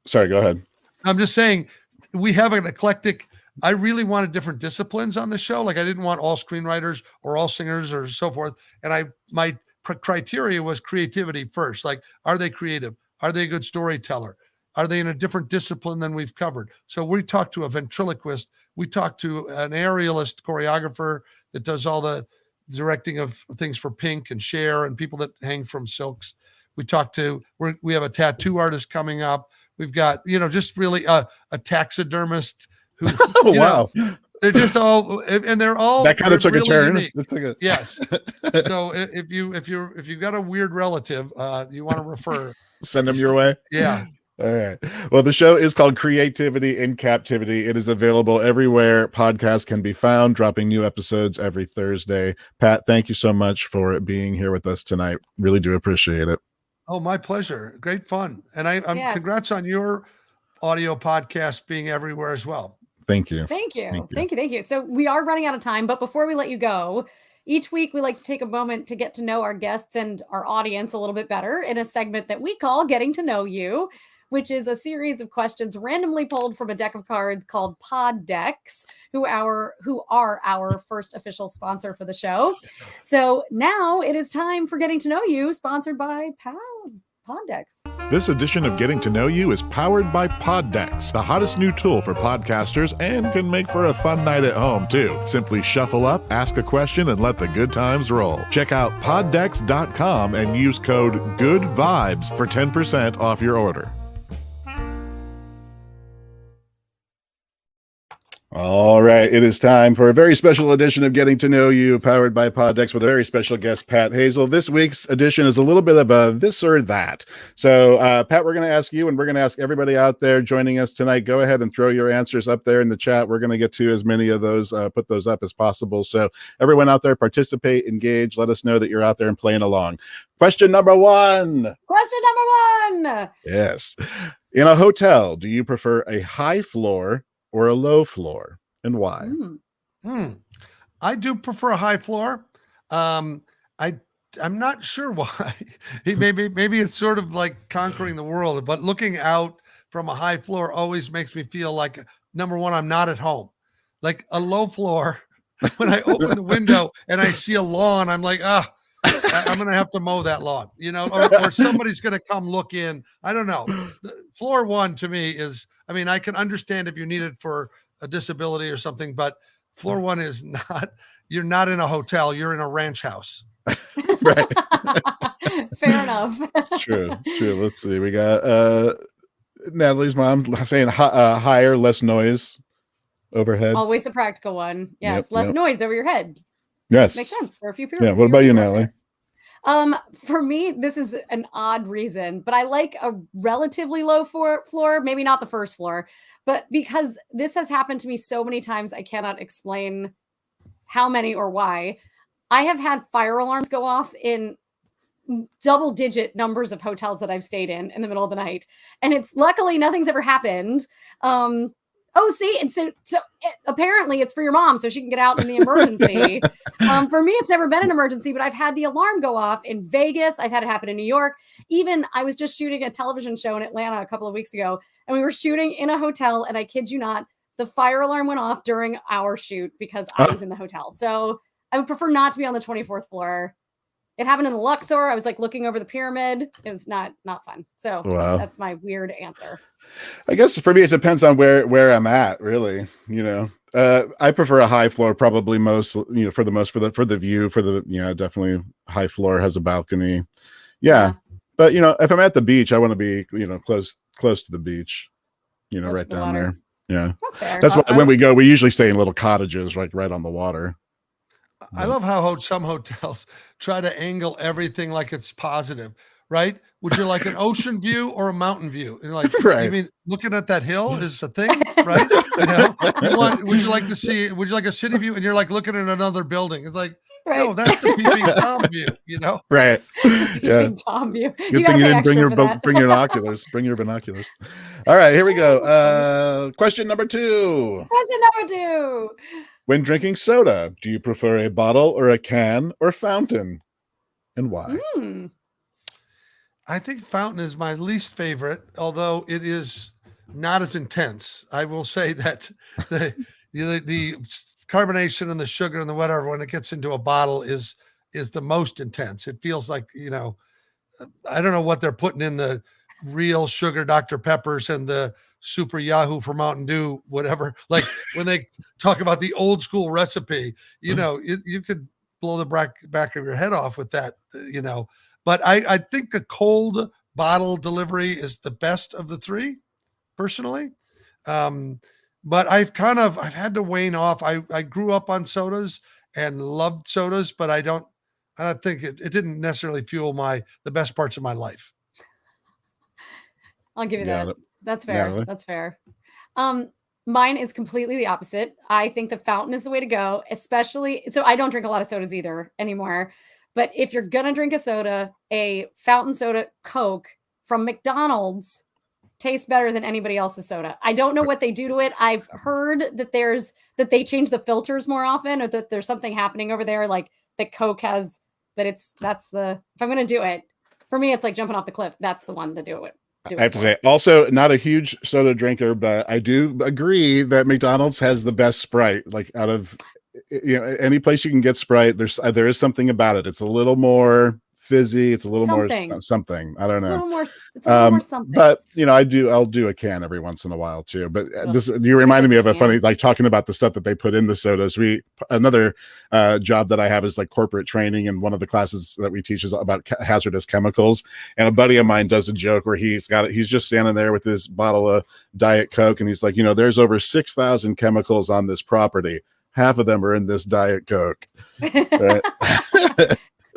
sorry, go ahead. I'm just saying, we have an eclectic. I really wanted different disciplines on the show. Like, I didn't want all screenwriters or all singers or so forth. And my criteria was creativity first. Like, are they creative? Are they a good storyteller? Are they in a different discipline than we've covered? So we talked to a ventriloquist. We talked to an aerialist choreographer that does all the directing of things for Pink and Cher and people that hang from silks. We have a tattoo artist coming up. We've got, just really a taxidermist who, wow. They're just all, and they're all, that kind of took really a turn. Unique. Yes. So if you've got a weird relative, you want to refer, send them your way. Yeah. All right. Well, the show is called Creativity in Captivity. It is available everywhere podcasts can be found, dropping new episodes every Thursday. Pat, thank you so much for being here with us tonight. Really do appreciate it. Oh, my pleasure. Great fun. And I'm congrats on your audio podcast being everywhere as well. Thank you. Thank you. So we are running out of time, but before we let you go, each week we like to take a moment to get to know our guests and our audience a little bit better in a segment that we call Getting to Know You, which is a series of questions randomly pulled from a deck of cards called Pod Decks, who are our first official sponsor for the show. So now it is time for Getting to Know You, sponsored by Pat. Poddex. This edition of Getting to Know You is powered by Poddex, the hottest new tool for podcasters and can make for a fun night at home, too. Simply shuffle up, ask a question, and let the good times roll. Check out poddex.com and use code GOODVIBES for 10% off your order. All right, it is time for a very special edition of Getting to Know You, powered by Poddex, with a very special guest, Pat Hazell. This week's edition is a little bit of a this or that. So, Pat, we're going to ask you, and we're going to ask everybody out there joining us tonight. Go ahead and throw your answers up there in the chat. We're going to get to as many of those, put those up as possible. So, everyone out there, participate, engage. Let us know that you're out there and playing along. Question number one. Yes. In a hotel, do you prefer a high floor or a low floor, and why? I do prefer a high floor. I'm not sure why. maybe it's sort of like conquering the world, but looking out from a high floor always makes me feel like, number one, I'm not at home. Like a low floor, when I open the window and I see a lawn, I'm like, I'm going to have to mow that lawn, or somebody's going to come look in. I don't know. Floor one to me is, I can understand if you need it for a disability or something, but floor one is not, you're not in a hotel, you're in a ranch house. Right. Fair enough. It's true. Let's see. We got Natalie's mom saying higher, less noise overhead. Always the practical one. Yes. Less noise over your head. Yes. Makes sense. There are a few people. Yeah. What about you, Natalie? For me, this is an odd reason, but I like a relatively low floor, maybe not the first floor, but because this has happened to me so many times, I cannot explain how many or why. I have had fire alarms go off in double-digit numbers of hotels that I've stayed in the middle of the night, and it's luckily nothing's ever happened. See, and so apparently it's for your mom so she can get out in the emergency. For me, it's never been an emergency, but I've had the alarm go off in Vegas. I've had it happen in New York. Even I was just shooting a television show in Atlanta a couple of weeks ago, and we were shooting in a hotel, and I kid you not, the fire alarm went off during our shoot because I was in the hotel. So I would prefer not to be on the 24th floor. It happened in the Luxor. I was like looking over the pyramid. It was not fun. So That's my weird answer. I guess for me, it depends on where I'm at, really. I prefer a high floor, probably most, for the view, definitely high floor has a balcony. Yeah. But, if I'm at the beach, I want to be, close to the beach, Close right to the down water. there. Yeah. That's fair. That's why when we go, we usually stay in little cottages, like right on the water. I love how some hotels try to angle everything like it's positive, right? Would you like an ocean view or a mountain view? And like, right. You mean looking at that hill is a thing, right? Would you like a city view? And you're like looking at another building. It's like, no, that's the peeping Tom view, Right. Yeah. Tom view. Good thing you didn't bring your binoculars. Bring your binoculars. All right, here we go. Question number two. When drinking soda, do you prefer a bottle or a can or fountain? And why? I think fountain is my least favorite, although it is not as intense. I will say that the carbonation and the sugar and the whatever, when it gets into a bottle, is the most intense. It feels like, I don't know what they're putting in the real sugar Dr. Peppers and the Super Yahoo for Mountain Dew, whatever. Like when they talk about the old school recipe, you could blow the back of your head off with that, But I think the cold bottle delivery is the best of the three, personally. But I've had to wane off. I grew up on sodas and loved sodas, but I don't think it didn't necessarily fuel the best parts of my life. I'll give you that. That's fair. Yeah. That's fair. Mine is completely the opposite. I think the fountain is the way to go, especially. So I don't drink a lot of sodas either anymore. But if you're going to drink a soda, a fountain soda Coke from McDonald's tastes better than anybody else's soda. I don't know what they do to it. I've heard that they change the filters more often, or that there's something happening over there, like that Coke has, but if I'm going to do it, for me, it's like jumping off the cliff. That's the one to do it. I have to say, also not a huge soda drinker, but I do agree that McDonald's has the best Sprite. Like out of any place you can get Sprite, there is something about it. It's a little more fizzy. It's a little Something. more something. I don't know. It's a little more something. But I'll do a can every once in a while too. But you I reminded me of a can. funny, like talking about the stuff that they put in the sodas. Another job that I have is like corporate training, and one of the classes that we teach is about hazardous chemicals. And a buddy of mine does a joke where he's just standing there with this bottle of Diet Coke, and he's like, there's over 6,000 chemicals on this property. Half of them are in this Diet Coke. Right?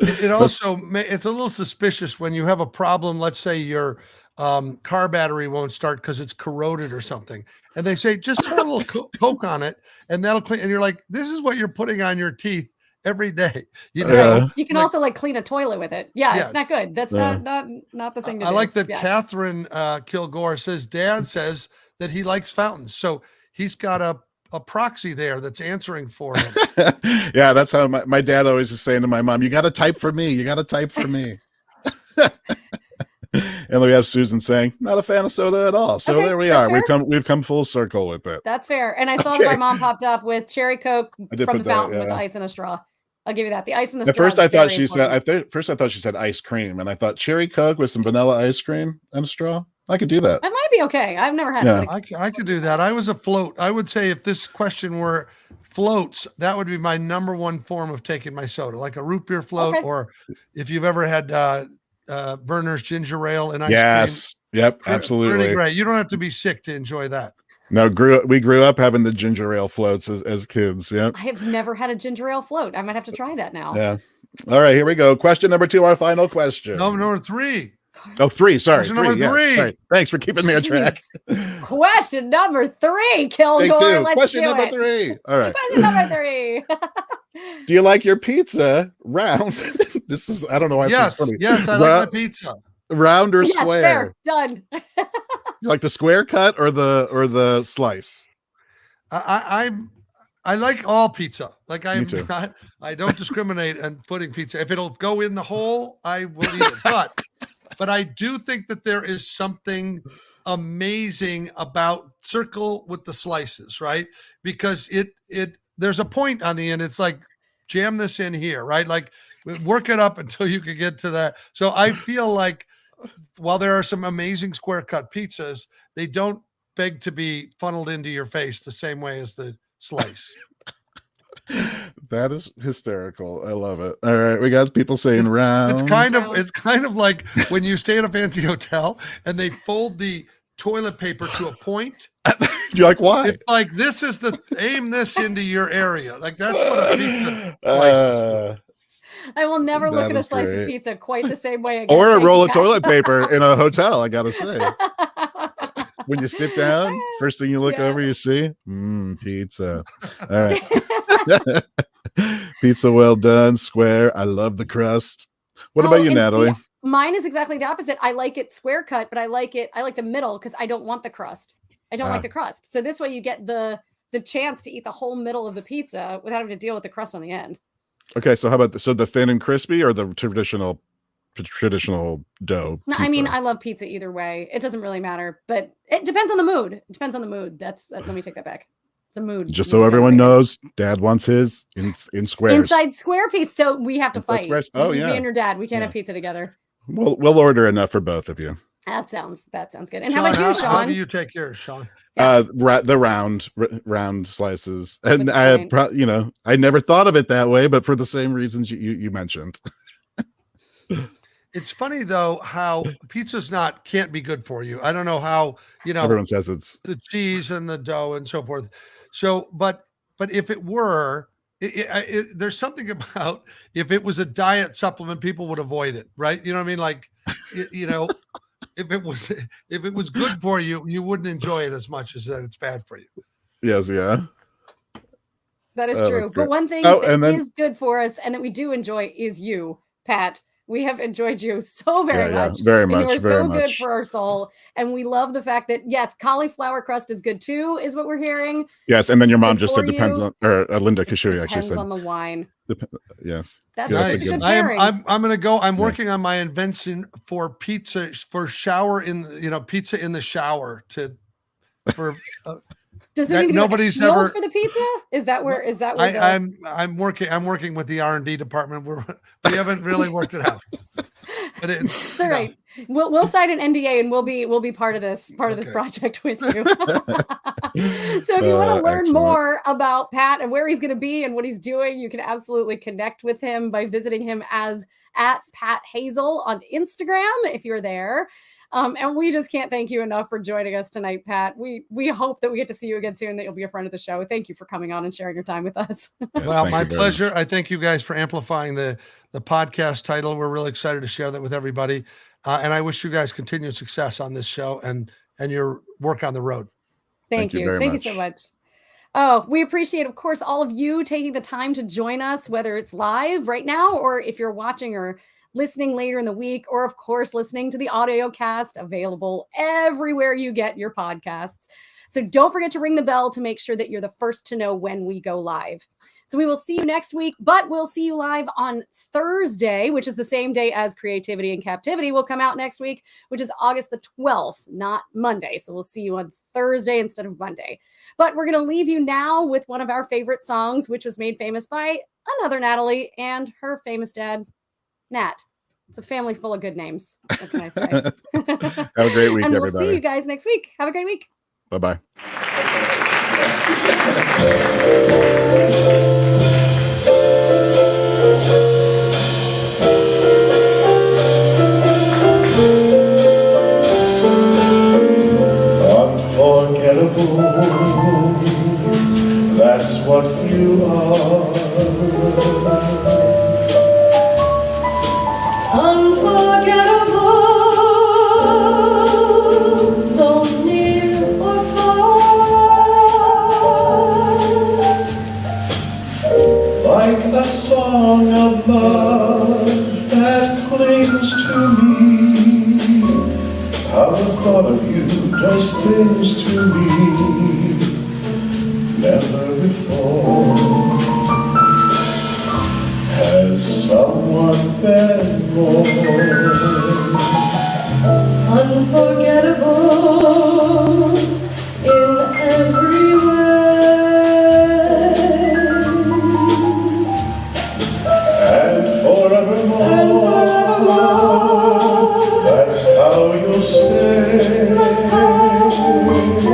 It also, it's a little suspicious when you have a problem. Let's say your car battery won't start because it's corroded or something. And they say, just put a little Coke on it and that'll clean. And you're like, this is what you're putting on your teeth every day. You can also like clean a toilet with it. Yeah, yes. It's not good. That's not the thing to do. I like that Catherine Kilgore says, Dad says that he likes fountains. So he's got a proxy there that's answering for him. Yeah, that's how my dad always is saying to my mom, you got to type for me. You got to type for me. And we have Susan saying, not a fan of soda at all. So there we are. Fair. We've come full circle with it. That's fair. And I saw that my mom popped up with cherry Coke from the fountain with the ice and a straw. I'll give you that. The ice and the straw. At first I thought she said ice cream, and I thought cherry Coke with some vanilla ice cream and a straw. I could do that. That might be okay. I've never had it. I could do that. I was a float. I would say if this question were floats, that would be my number one form of taking my soda, like a root beer float, or if you've ever had Werner's ginger ale and ice cream. Yes. Yep. Absolutely. Pretty great. You don't have to be sick to enjoy that. No, we grew up having the ginger ale floats as kids. Yeah. I have never had a ginger ale float. I might have to try that now. Yeah. All right, here we go. Question number 2, our final question. Number 3. Oh, 3. Sorry. Question number 3. Sorry. Thanks for keeping me on track. Question number 3, Kilgore. Let's Question number 3. All right. Question number 3. Do you like your pizza round? I don't know why this is funny. Yes, I like my pizza. Round or square? Fair. Done. You like the square cut or the slice? I like all pizza. Like I don't discriminate on putting pizza. If it'll go in the hole, I will eat it. But I do think that there is something amazing about circle with the slices, right? Because there's a point on the end. It's like jam this in here, right? Like work it up until you can get to that. So I feel like while there are some amazing square cut pizzas, they don't beg to be funneled into your face the same way as the slice. That is hysterical. I love it. All right, we got people saying round. It's kind of like when you stay at a fancy hotel and they fold the toilet paper to a point. You're like, why? It's like this is aim this into your area. Like that's what a pizza slice is. I will never look at a slice of pizza quite the same way again. Or a roll of toilet paper in a hotel, I gotta say. When you sit down, first thing you look over, you see, pizza. All right. Pizza well done, square. I love the crust. What about you, Natalie? Mine is exactly the opposite. I like it square cut, but I like the middle because I don't want the crust. I don't like the crust. So this way you get the chance to eat the whole middle of the pizza without having to deal with the crust on the end. Okay, so how about the thin and crispy or the traditional dough? No, I mean, I love pizza either way. It doesn't really matter, but it depends on the mood. It depends on the mood. Let me take that back. It's a mood. Just so everyone knows, Dad wants his in squares. Inside square piece, so we have to fight. Squares. Oh, yeah. Me and your dad, we can't have pizza together. We'll order enough for both of you. That sounds good. And Sean, how about you, Sean? How do you take yours, Sean? The round slices, and I never thought of it that way, but for the same reasons you mentioned. It's funny though how pizza's can't be good for you. I don't know how everyone says it's the cheese and the dough and so forth. So, but if it were, there's something about if it was a diet supplement, people would avoid it, right? You know what I mean? Like, if it was good for you, you wouldn't enjoy it as much as that it's bad for you. Yes, yeah. That is true. But one thing that is good for us and that we do enjoy is you, Pat. We have enjoyed you so very much. Very much. You are so good for our soul. And we love the fact that, yes, cauliflower crust is good too, is what we're hearing. Yes. And then your mom just said depends on, or Linda Kashuri actually said. Depends on the wine. Yes. That's a good pairing. I'm going to go. I'm working on my invention for pizza, for pizza in the shower Does it need to be nobody's like ever for the pizza? Is that where I'm working with the R&D department. We haven't really worked it out. But it's all right. We'll sign an NDA and we'll be part of this project with you. So if you want to learn more about Pat and where he's going to be and what he's doing, you can absolutely connect with him by visiting him at Pat Hazell on Instagram if you're there. And we just can't thank you enough for joining us tonight, Pat. We hope that we get to see you again soon, that you'll be a friend of the show. Thank you for coming on and sharing your time with us. Yes, well, my pleasure. I thank you guys for amplifying the podcast title. We're really excited to share that with everybody. And I wish you guys continued success on this show and your work on the road. Thank you. Thank you so much. Oh, we appreciate, of course, all of you taking the time to join us, whether it's live right now or if you're watching or listening later in the week, or of course, listening to the audio cast, available everywhere you get your podcasts. So don't forget to ring the bell to make sure that you're the first to know when we go live. So we will see you next week, but we'll see you live on Thursday, which is the same day as Creativity and Captivity will come out next week, which is August the 12th, not Monday. So we'll see you on Thursday instead of Monday. But we're going to leave you now with one of our favorite songs, which was made famous by another Natalie and her famous dad, Nat. It's a family full of good names. What can I say? Have a great week, and everybody. We'll see you guys next week. Have a great week. Bye-bye. Unforgettable, that's what you are. Unforgettable, though near or far, like a song of love that clings to me. How the thought of you does things to me. Never before has someone been more unforgettable in every way, and forevermore. That's how you'll stay. That's how we'll stay.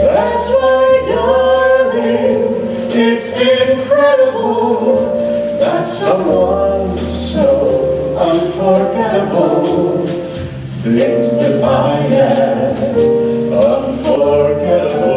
That's why, darling, it's incredible that someone so unforgettable thinks that I am unforgettable.